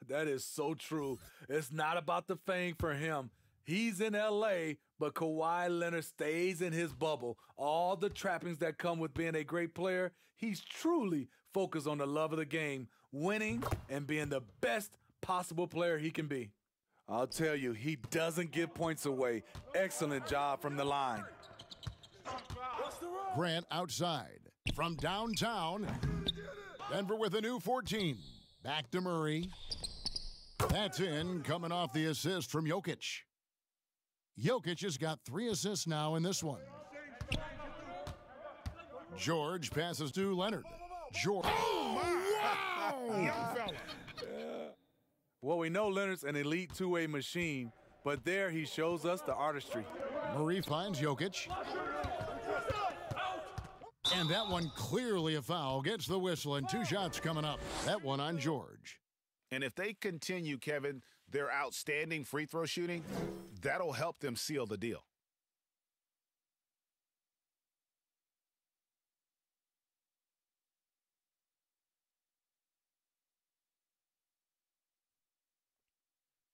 D: That is so true. It's not about the fame for him. He's in L.A., but Kawhi Leonard stays in his bubble. All the trappings that come with being a great player, he's truly focused on the love of the game, winning, and being the best possible player he can be. I'll tell you, he doesn't give points away. Excellent job from the line.
A: Grant outside. From downtown, Denver with a new 14. Back to Murray. That's in, coming off the assist from Jokic. Jokic has got 3 assists now in this one. George passes to Leonard. George.
B: Oh, wow! Young fella.
D: Well, we know Leonard's an elite two-way machine, but there he shows us the artistry.
A: Murray finds Jokic. And that one clearly a foul. Gets the whistle, and 2 shots coming up. That one on George.
B: And if they continue, Kevin, their outstanding free throw shooting, that'll help them seal the deal.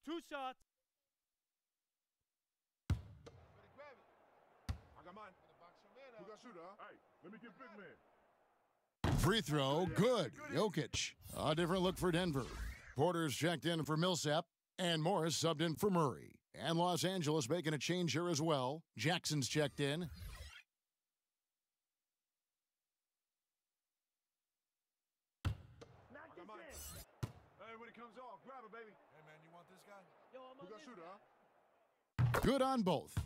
M: Two shots.
C: I got mine. Who got shooter, huh? Hey, let me get big man.
A: Free throw, good. Jokic. A different look for Denver. Porter's checked in for Millsap, and Morris subbed in for Murray. And Los Angeles making a change here as well. Jackson's checked in.
C: Hey, when it comes off, grab it, baby. Hey, man, you want this guy? Who got shooter, huh?
A: Good on both.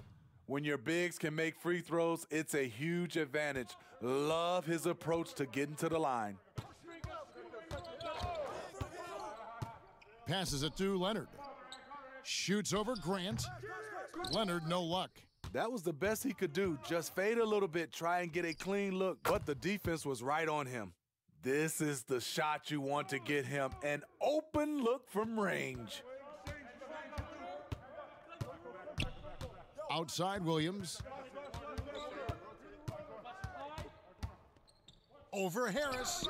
D: When your bigs can make free throws, it's a huge advantage. Love his approach to getting to the line.
A: Passes it to Leonard. Shoots over Grant. Leonard, no luck.
D: That was the best he could do. Just fade a little bit, try and get a clean look, but the defense was right on him. This is the shot you want to get him, an open look from range.
A: Outside Williams. Over Harris.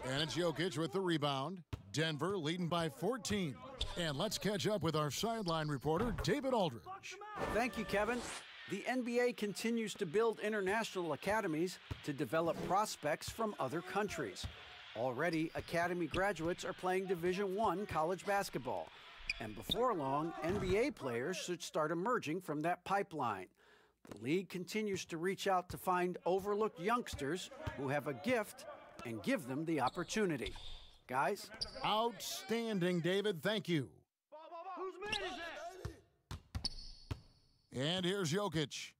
A: And it's Jokic with the rebound. Denver leading by 14. And let's catch up with our sideline reporter, David Aldridge.
H: Thank you, Kevin. The NBA continues to build international academies to develop prospects from other countries. Already, academy graduates are playing Division I college basketball. And before long, NBA players should start emerging from that pipeline. The league continues to reach out to find overlooked youngsters who have a gift and give them the opportunity. Guys?
A: Outstanding, David. Thank you.
M: Whose man is that?
A: And here's Jokic.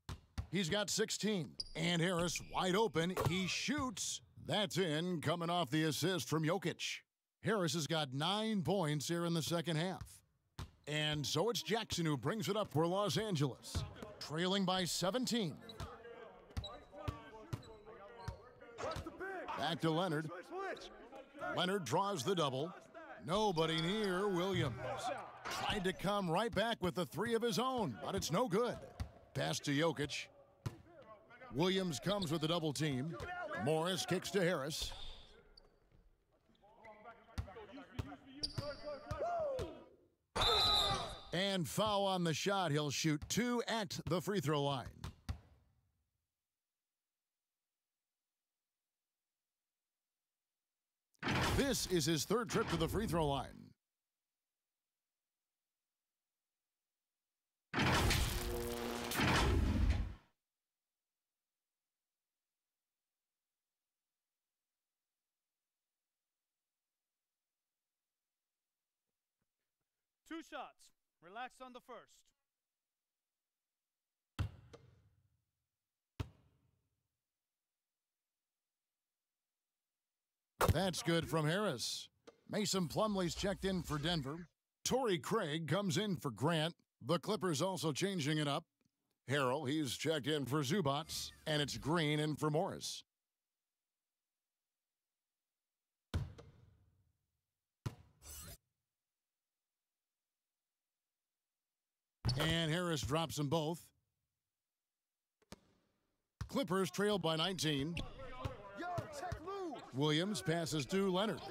A: He's got 16. And Harris wide open. He shoots. That's in, coming off the assist from Jokic. Harris has got 9 points here in the second half. And so it's Jackson who brings it up for Los Angeles, trailing by 17. Back to Leonard. Leonard draws the double. Nobody near Williams. Tried to come right back with the 3 of his own, but it's no good. Pass to Jokic. Williams comes with the double team. Morris kicks to Harris. And foul on the shot. He'll shoot 2 at the free throw line. This is his 3rd trip to the free throw line.
M: Two shots. Relax on the first.
A: That's good from Harris. Mason Plumlee's checked in for Denver. Torrey Craig comes in for Grant. The Clippers also changing it up. Harrell, he's checked in for Zubats, and it's Green in for Morris. And Harris drops them both. Clippers trail by 19. Williams passes to Leonard.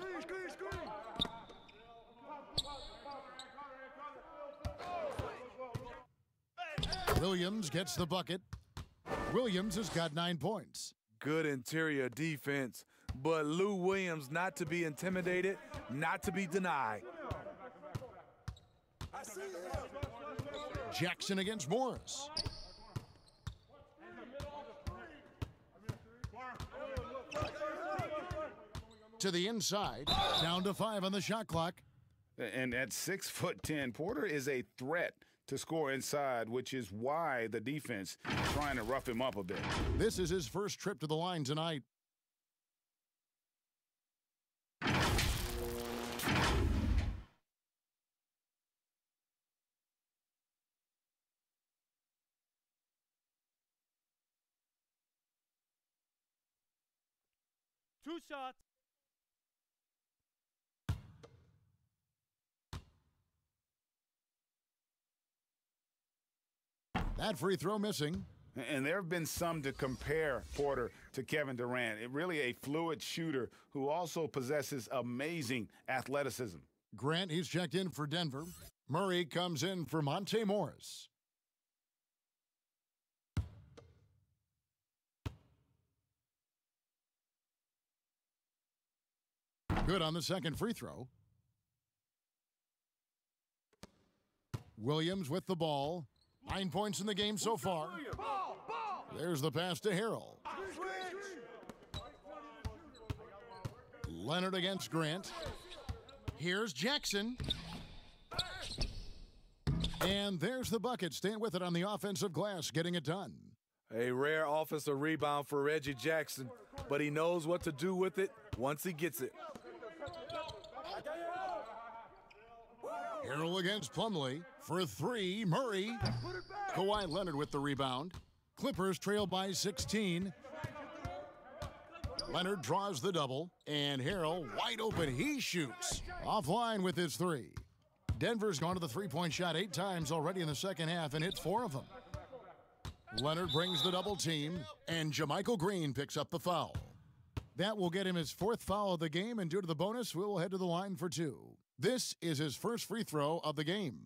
A: Williams gets the bucket. Williams has got 9 points.
D: Good interior defense, but Lou Williams not to be intimidated, not to be denied.
A: Jackson against Morris. To the inside, down to 5 on the shot clock.
B: And at 6'10", Porter is a threat to score inside, which is why the defense is trying to rough him up a bit.
A: This is his first trip to the line tonight.
M: Two shots.
A: That free throw missing.
B: And there have been some to compare Porter to Kevin Durant. Really a fluid shooter who also possesses amazing athleticism.
A: Grant, he's checked in for Denver. Murray comes in for Monte Morris. Good on the second free throw. Williams with the ball. 9 points in the game so far. There's the pass to Harrell. Leonard against Grant. Here's Jackson. And there's the bucket. Staying with it on the offensive glass, getting it done.
D: A rare offensive rebound for Reggie Jackson, but he knows what to do with it once he gets it.
A: Harrell against Plumlee. For 3, Murray. Kawhi Leonard with the rebound. Clippers trail by 16. Leonard draws the double, and Harrell wide open. He shoots. Offline with his 3. Denver's gone to the three-point shot 8 times already in the second half and hits 4 of them. Leonard brings the double team, and JaMychal Green picks up the foul. That will get him his 4th foul of the game, and due to the bonus, we'll head to the line for 2. This is his first free throw of the game.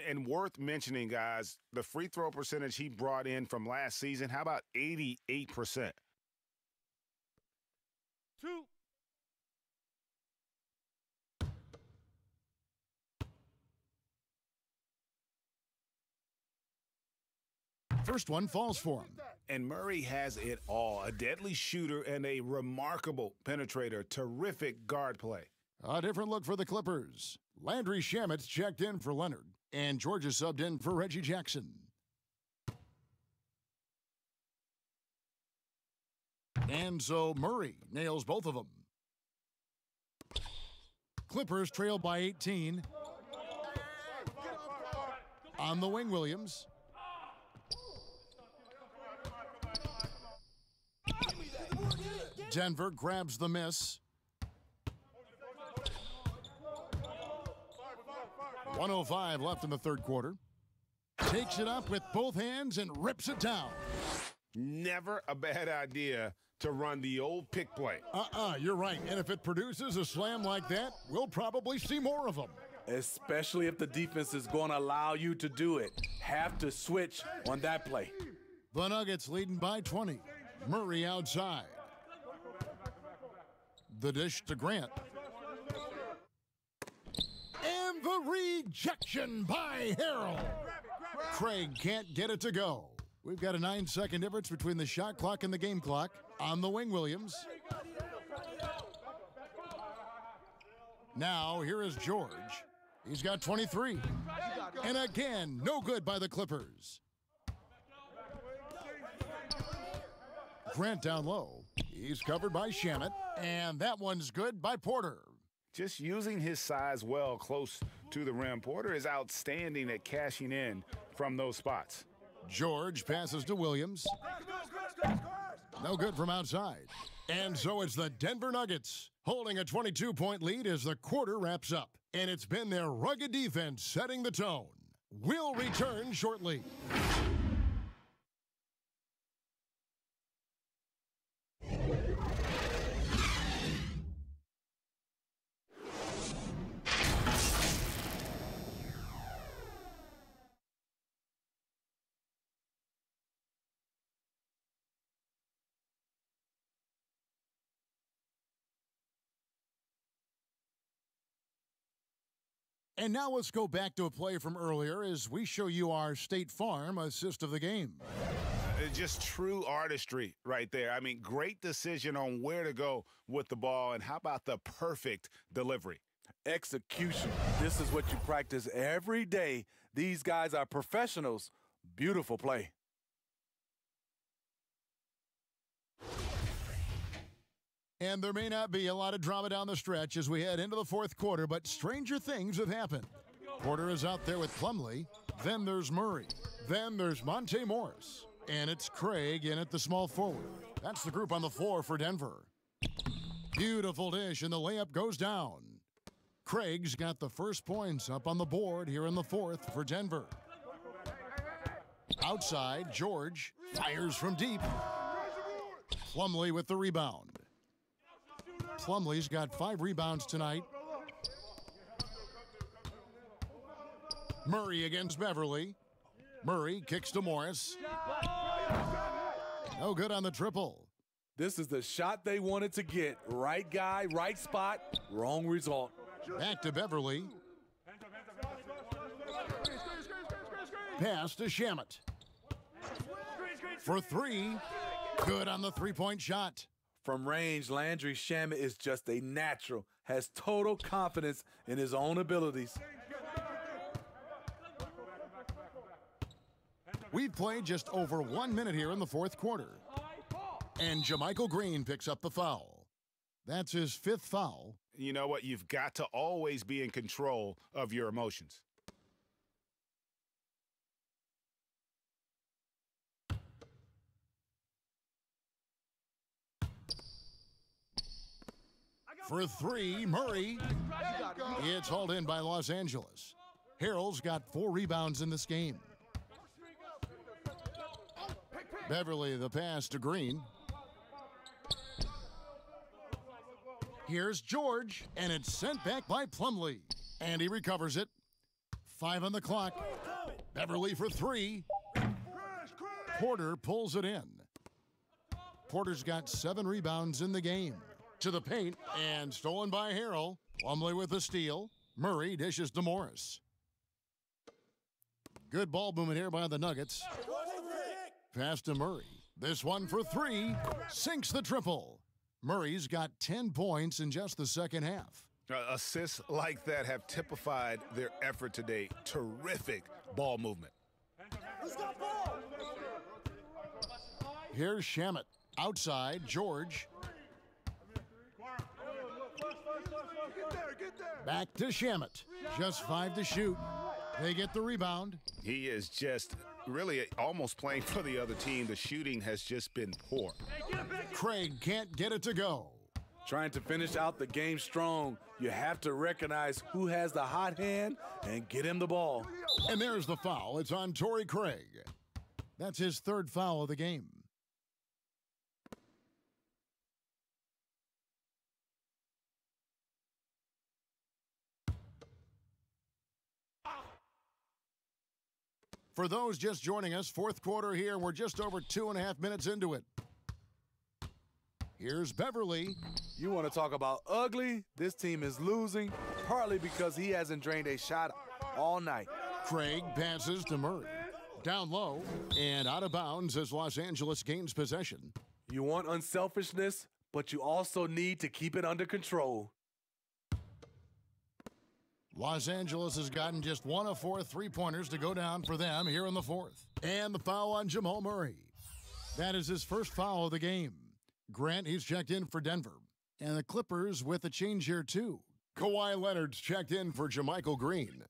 B: And worth mentioning, guys, the free throw percentage he brought in from last season, how about 88%?
M: 2.
A: First one falls for him.
B: And Murray has it all. A deadly shooter and a remarkable penetrator. Terrific guard play.
A: A different look for the Clippers. Landry Shamet's checked in for Leonard, and Georgia subbed in for Reggie Jackson. And so Murray nails both of them. Clippers trail by 18. On the wing, Williams. Denver grabs the miss. 1:05 left in the third quarter. Takes it up with both hands and rips it down.
B: Never a bad idea to run the old pick play.
A: You're right. And if it produces a slam like that, we'll probably see more of them.
D: Especially if the defense is going to allow you to do it. Have to switch on that play.
A: The Nuggets leading by 20. Murray outside. The dish to Grant. And the rejection by Harrell. Craig can't get it to go. We've got a 9-second difference between the shot clock and the game clock. On the wing, Williams. Now, here is George. He's got 23. And again, no good by the Clippers. Grant down low. He's covered by Shamet, and that one's good by Porter.
B: Just using his size well close to the rim. Porter is outstanding at cashing in from those spots.
A: George passes to Williams. No good from outside. And so it's the Denver Nuggets holding a 22-point lead as the quarter wraps up. And it's been their rugged defense setting the tone. We'll return shortly. And now let's go back to a play from earlier as we show you our State Farm assist of the game.
B: Just true artistry right there. I mean, great decision on where to go with the ball, and how about the perfect delivery?
D: Execution. This is what you practice every day. These guys are professionals. Beautiful play.
A: And there may not be a lot of drama down the stretch as we head into the fourth quarter, but stranger things have happened. Porter is out there with Plumlee. Then there's Murray. Then there's Monte Morris. And it's Craig in at the small forward. That's the group on the floor for Denver. Beautiful dish, and the layup goes down. Craig's got the first points up on the board here in the fourth for Denver. Outside, George fires from deep. Plumlee with the rebound. Plumlee's got 5 rebounds tonight. Murray against Beverly. Murray kicks to Morris. No good on the triple.
D: This is the shot they wanted to get. Right guy, right spot, wrong result.
A: Back to Beverly. Pass to Shamet. For 3. Good on the three-point shot.
D: From range, Landry Shamet is just a natural, has total confidence in his own abilities.
A: We've played just over 1 minute here in the fourth quarter. And JaMychal Green picks up the foul. That's his 5th foul.
B: You know what? You've got to always be in control of your emotions.
A: For 3, Murray. It's hauled in by Los Angeles. Harrell's got 4 rebounds in this game. Beverly the pass to Green. Here's George, and it's sent back by Plumlee. And he recovers it. 5 on the clock. Beverly for 3. Porter pulls it in. Porter's got 7 rebounds in the game. To the paint, and stolen by Harrell. Plumlee with the steal. Murray dishes to Morris. Good ball movement here by the Nuggets. Pass to Murray. This one for 3. Sinks the triple. Murray's got 10 points in just the second half.
B: Assists like that have typified their effort today. Terrific ball movement.
A: Here's Shamet. Outside, George. Back to Shamet. Just 5 to shoot. They get the rebound.
B: He is just really almost playing for the other team. The shooting has just been poor.
A: Craig can't get it to go.
D: Trying to finish out the game strong, you have to recognize who has the hot hand and get him the ball.
A: And there's the foul. It's on Torrey Craig. That's his 3rd foul of the game. For those just joining us, fourth quarter here. We're just over 2.5 minutes into it. Here's Beverly.
D: You want to talk about ugly? This team is losing, partly because he hasn't drained a shot all night.
A: Craig passes to Murray. Down low and out of bounds as Los Angeles gains possession.
D: You want unselfishness, but you also need to keep it under control.
A: Los Angeles has gotten just 1 of 4 3-pointers to go down for them here in the fourth. And the foul on Jamal Murray. That is his first foul of the game. Grant, he's checked in for Denver. And the Clippers with a change here, too. Kawhi Leonard's checked in for JaMychal Green.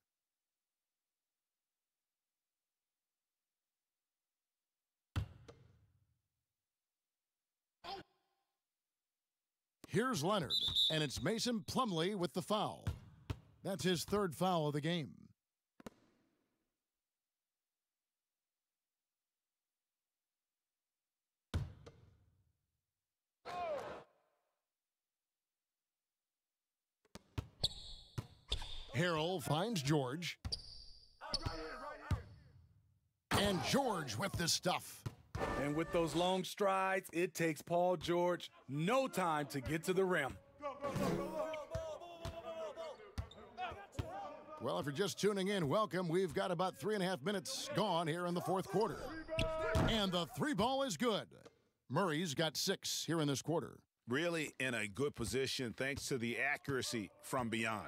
A: Here's Leonard, and it's Mason Plumlee with the foul. That's his third foul of the game. Harrell finds George. And George with the stuff.
D: And with those long strides, it takes Paul George no time to get to the rim.
A: Well, if you're just tuning in, welcome. We've got about 3.5 minutes gone here in the fourth quarter. And the three ball is good. Murray's got 6 here in this quarter.
B: Really in a good position thanks to the accuracy from beyond.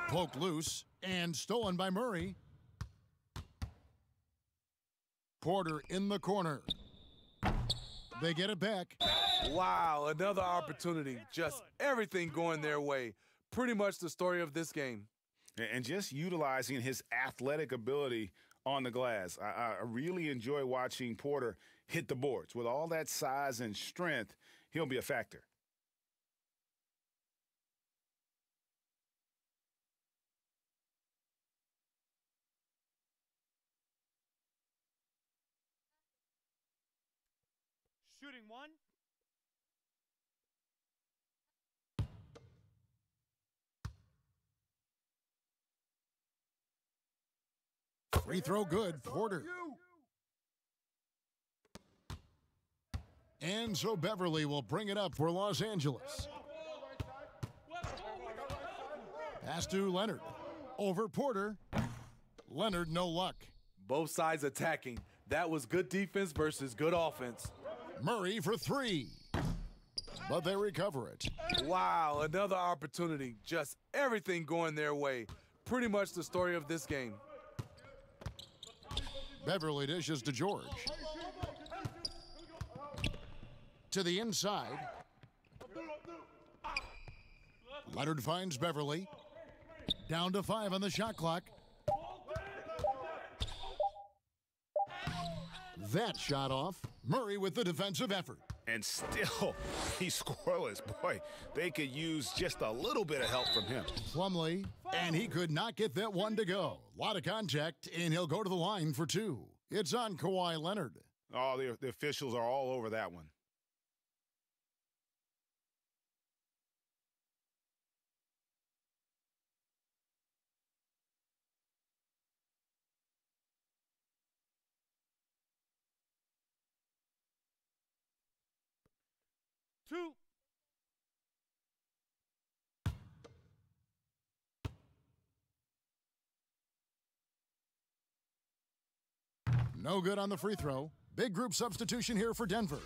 A: Poked loose and stolen by Murray. Porter in the corner. They get it back.
D: Wow, another opportunity. Just everything going their way. Pretty much the story of this game.
B: And just utilizing his athletic ability on the glass. I really enjoy watching Porter hit the boards. With all that size and strength, he'll be a factor.
M: Shooting one.
A: Free throw good, Porter. And so Beverly will bring it up for Los Angeles. Pass to Leonard. Over Porter. Leonard, no luck.
D: Both sides attacking. That was good defense versus good offense.
A: Murray for 3. But they recover it.
D: Wow, another opportunity. Just everything going their way. Pretty much the story of this game.
A: Beverly dishes to George. To the inside. Leonard finds Beverly. Down to 5 on the shot clock. That shot off. Murray with the defensive effort.
B: And still, he's scoreless. Boy, they could use just a little bit of help from him.
A: Plumlee, and he could not get that one to go. A lot of contact, and he'll go to the line for 2. It's on Kawhi Leonard.
B: Oh, the officials are all over that one.
M: Two.
A: No good on the free throw. Big group substitution here for Denver.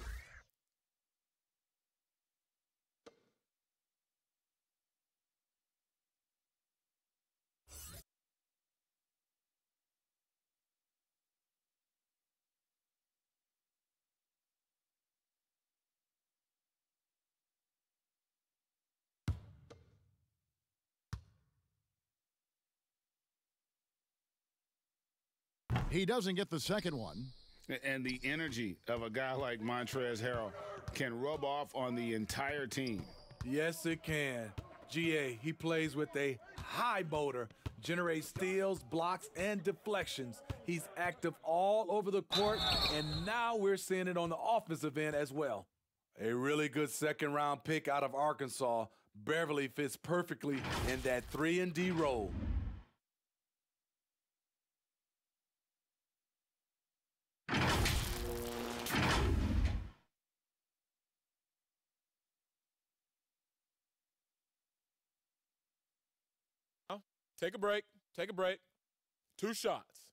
A: He doesn't get the second one.
B: And the energy of a guy like Montrezl Harrell can rub off on the entire team.
D: Yes, it can. GA, he plays with a high motor, generates steals, blocks, and deflections. He's active all over the court, and now we're seeing it on the offensive end as well. A really good second-round pick out of Arkansas. Beverly fits perfectly in that 3-and-D role.
N: Take a break. Take a break. 2 shots.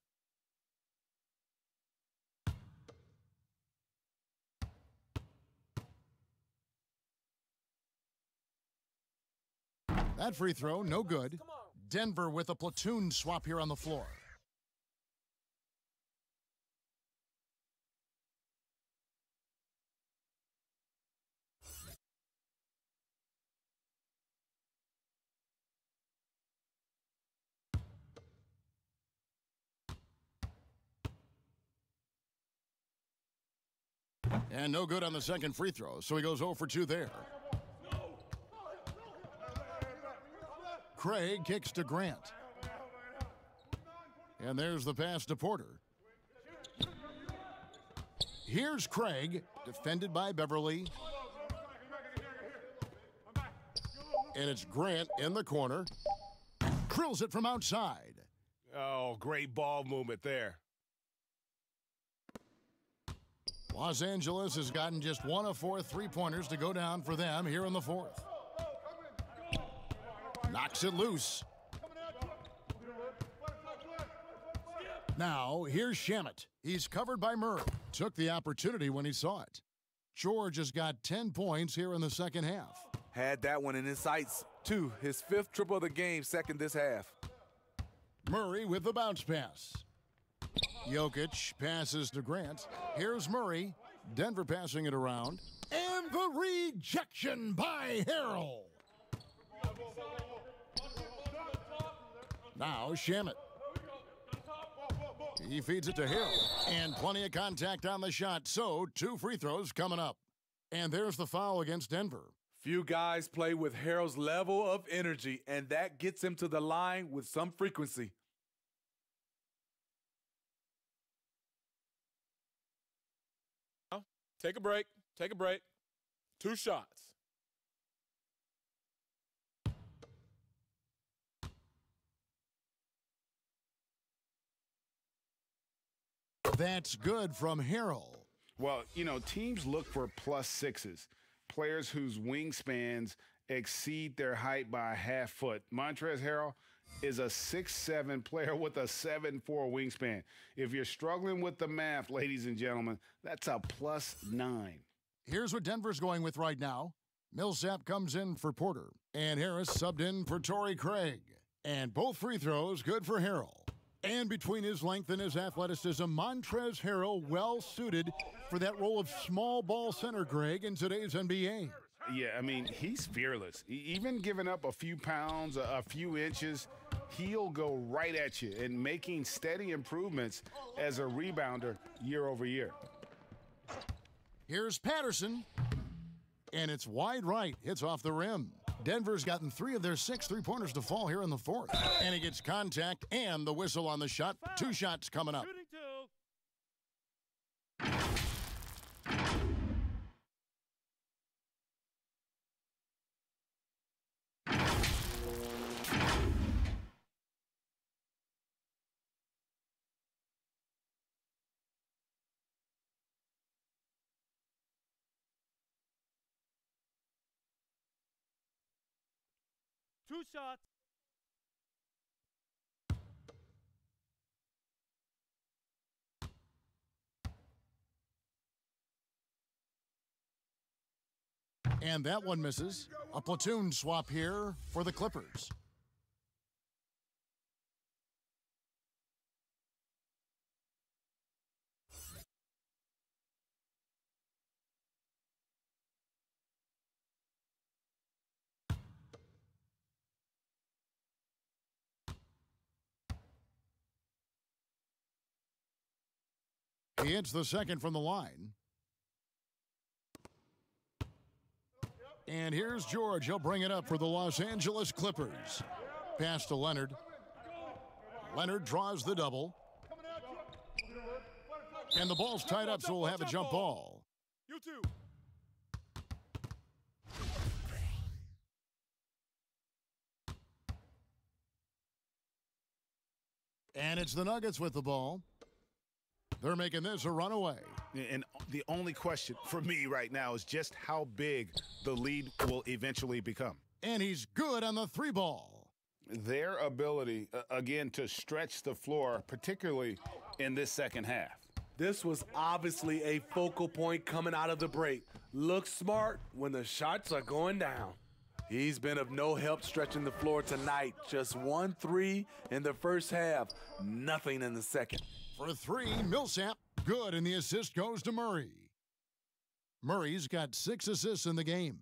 A: That free throw, no good. Denver with a platoon swap here on the floor. And no good on the second free throw, so he goes 0 for 2 there. Craig kicks to Grant. And there's the pass to Porter. Here's Craig, defended by Beverly. And it's Grant in the corner. Drills it from outside.
E: Oh, great ball movement there.
A: Los Angeles has gotten just 1 of 4 3-pointers to go down for them here in the fourth. Knocks it loose. Now, here's Shamet. He's covered by Murray. Took the opportunity when he saw it. George has got 10 points here in the second half.
D: Had that one in his sights, too. His 5th triple of the game, second this half.
A: Murray with the bounce pass. Jokic passes to Grant. Here's Murray. Denver passing it around. And the rejection by Harrell. Now Shamet. He feeds it to Harrell. And plenty of contact on the shot, so 2 free throws coming up. And there's the foul against Denver.
D: Few guys play with Harrell's level of energy, and that gets him to the line with some frequency.
N: Take a break. Take a break. 2 shots.
A: That's good from Harrell.
B: Well, you know, teams look for +6s, players whose wingspans exceed their height by a half foot. Montrezl Harrell is a 6'7" player with a 7'4" wingspan. If you're struggling with the math, ladies and gentlemen, that's a +9.
A: Here's what Denver's going with right now. Millsap comes in for Porter, and Harris subbed in for Torrey Craig. And both free throws good for Harrell. And between his length and his athleticism, Montrezl Harrell well-suited for that role of small ball center, Greg, in today's NBA.
B: Yeah, I mean, he's fearless. Even giving up a few pounds, a few inches, he'll go right at you and making steady improvements as a rebounder year over year.
A: Here's Patterson, and it's wide right. Hits off the rim. Denver's gotten 3 of their 6 3-pointers to fall here in the fourth. And he gets contact and the whistle on the shot. 2 shots coming up.
M: Two shots.
A: And that one misses. A platoon swap here for the Clippers. He hits the second from the line. And here's George. He'll bring it up for the Los Angeles Clippers. Pass to Leonard. Leonard draws the double. And the ball's tied up, so we'll have a jump ball.
M: You too.
A: And it's the Nuggets with the ball. They're making this a runaway.
B: And the only question for me right now is just how big the lead will eventually become.
A: And he's good on the 3 ball.
B: Their ability, again, to stretch the floor, particularly in this second half.
D: This was obviously a focal point coming out of the break. Look smart when the shots are going down. He's been of no help stretching the floor tonight. Just 1 3 in the first half, nothing in the second.
A: For 3, Millsap, good, and the assist goes to Murray. Murray's got 6 assists in the game.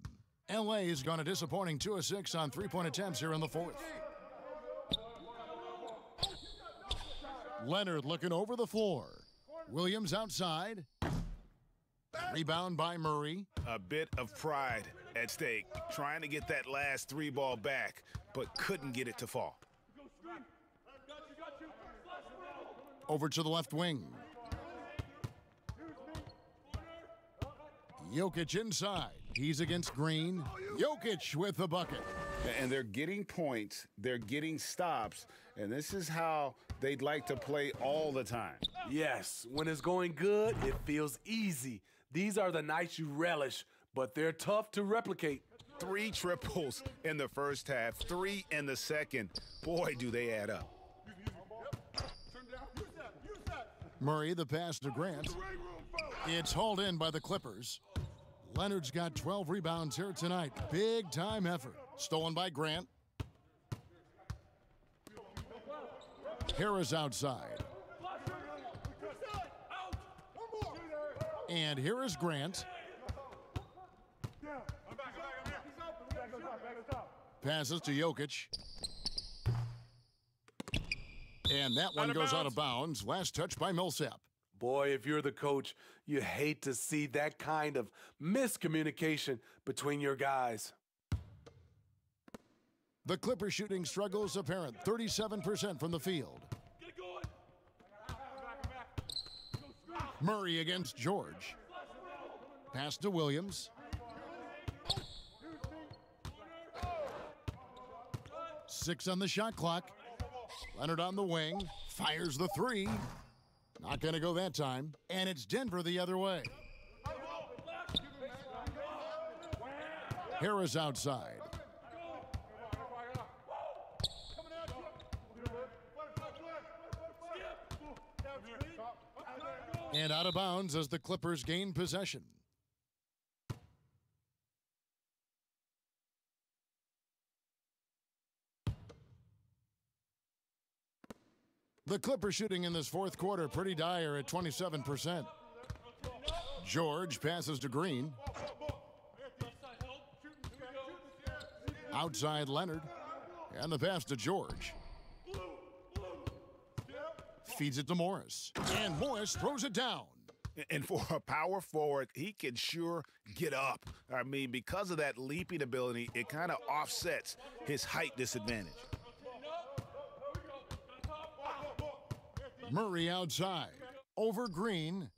A: LA's gone a disappointing 2 of 6 on 3-point attempts here in the fourth. Leonard looking over the floor. Williams outside. Rebound by Murray.
B: A bit of pride at stake, trying to get that last three ball back, but couldn't get it to fall.
A: Over to the left wing. Jokic inside. He's against Green. Jokic with the bucket.
B: And they're getting points, they're getting stops, and this is how they'd like to play all the time.
D: Yes, when it's going good, it feels easy. These are the nights you relish, but they're tough to replicate.
B: 3 triples in the first half, 3 in the second. Boy, do they add up.
A: Murray, the pass to Grant. It's hauled in by the Clippers. Leonard's got 12 rebounds here tonight. Big time effort. Stolen by Grant. Harris outside. And here is Grant. Passes to Jokic. And that one goes out of bounds. Last touch by Millsap.
D: Boy, if you're the coach, you hate to see that kind of miscommunication between your guys.
A: The Clipper shooting struggles apparent. 37% from the field. Murray against George. Pass to Williams. Six on the shot clock. Leonard on the wing. Fires the three. Not going to go that time. And it's Denver the other way. Harris outside. And out of bounds as the Clippers gain possession. The Clippers shooting in this fourth quarter pretty dire at 27%. George passes to Green. Outside Leonard. And the pass to George. Feeds it to Morris. And Morris throws it down.
B: And for a power forward, he can sure get up. I mean, because of that leaping ability, it kind of offsets his height disadvantage.
A: Murray outside. Over Green.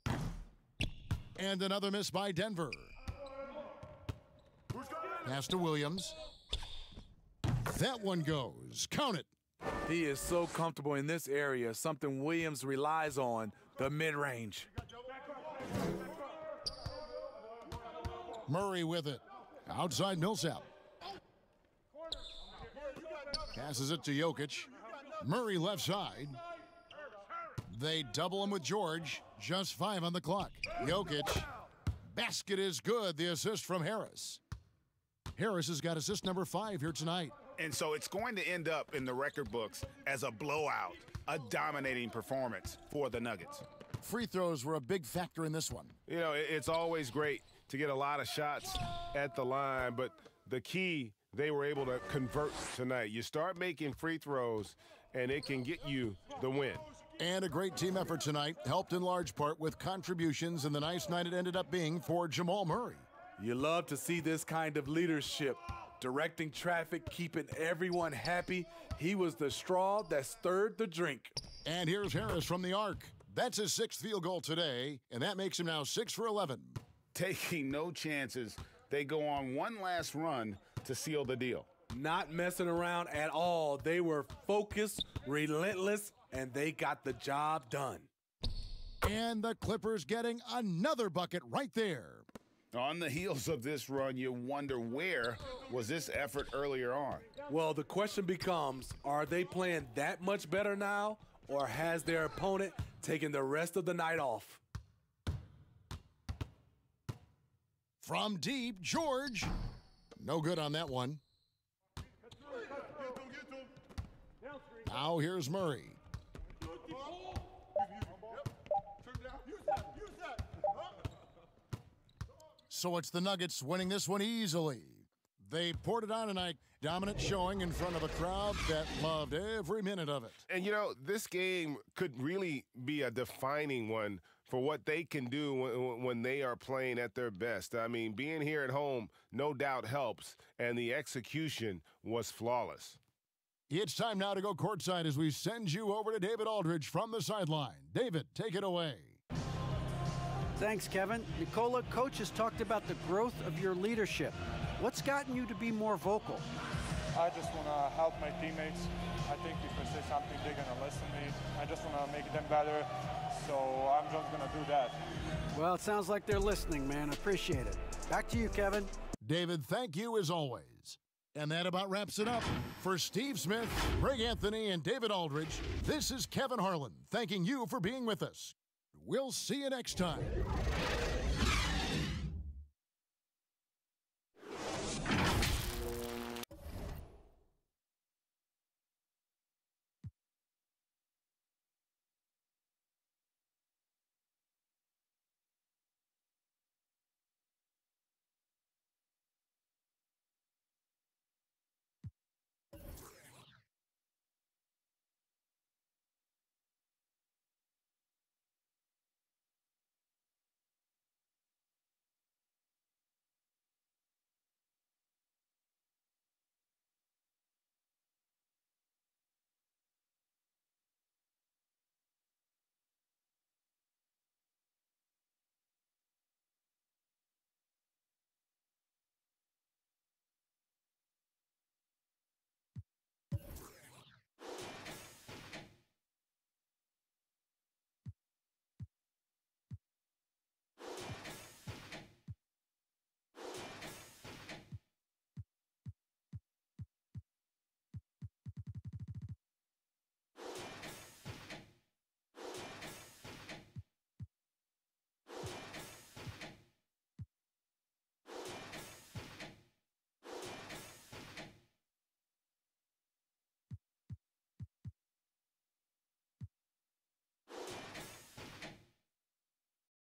A: And another miss by Denver. Pass to Williams. That one goes. Count it.
D: He is so comfortable in this area, something Williams relies on, the mid-range.
A: Murray with it. Outside Millsap. Passes it to Jokic. Murray left side. They double him with George. Just 5 on the clock. Jokic. Basket is good. The assist from Harris. Harris has got assist number 5 here tonight.
B: And so it's going to end up in the record books as a blowout, a dominating performance for the Nuggets.
A: Free throws were a big factor in this one.
E: You know, it's always great to get a lot of shots at the line, but the key, they were able to convert tonight. You start making free throws, and it can get you the win.
A: And a great team effort tonight, helped in large part with contributions, and the nice night it ended up being for Jamal Murray.
D: You love to see this kind of leadership. Directing traffic, keeping everyone happy. He was the straw that stirred the drink.
A: And here's Harris from the arc. That's his 6th field goal today, and that makes him now 6 for 11.
B: Taking no chances, they go on one last run to seal the deal.
D: Not messing around at all. They were focused, relentless, and they got the job done.
A: And the Clippers getting another bucket right there.
B: On the heels of this run, you wonder where was this effort earlier on?
D: Well, the question becomes, are they playing that much better now, or has their opponent taken the rest of the night off?
A: From deep, George. No good on that one. Now here's Murray. So it's the Nuggets winning this one easily. They poured it on tonight. Dominant showing in front of a crowd that loved every minute of it.
E: And, you know, this game could really be a defining one for what they can do when they are playing at their best. I mean, being here at home no doubt helps, and the execution was flawless.
A: It's time now to go courtside as we send you over to David Aldridge from the sideline. David, take it away.
H: Thanks, Kevin. Nikola, Coach has talked about the growth of your leadership. What's gotten you to be more vocal?
O: I just want to help my teammates. I think if I say something, they're going to listen to me. I just want to make them better, so I'm just going to do that.
H: Well, it sounds like they're listening, man. Appreciate it. Back to you, Kevin.
A: David, thank you as always. And that about wraps it up. For Steve Smith, Greg Anthony, and David Aldridge, this is Kevin Harlan thanking you for being with us. We'll see you next time.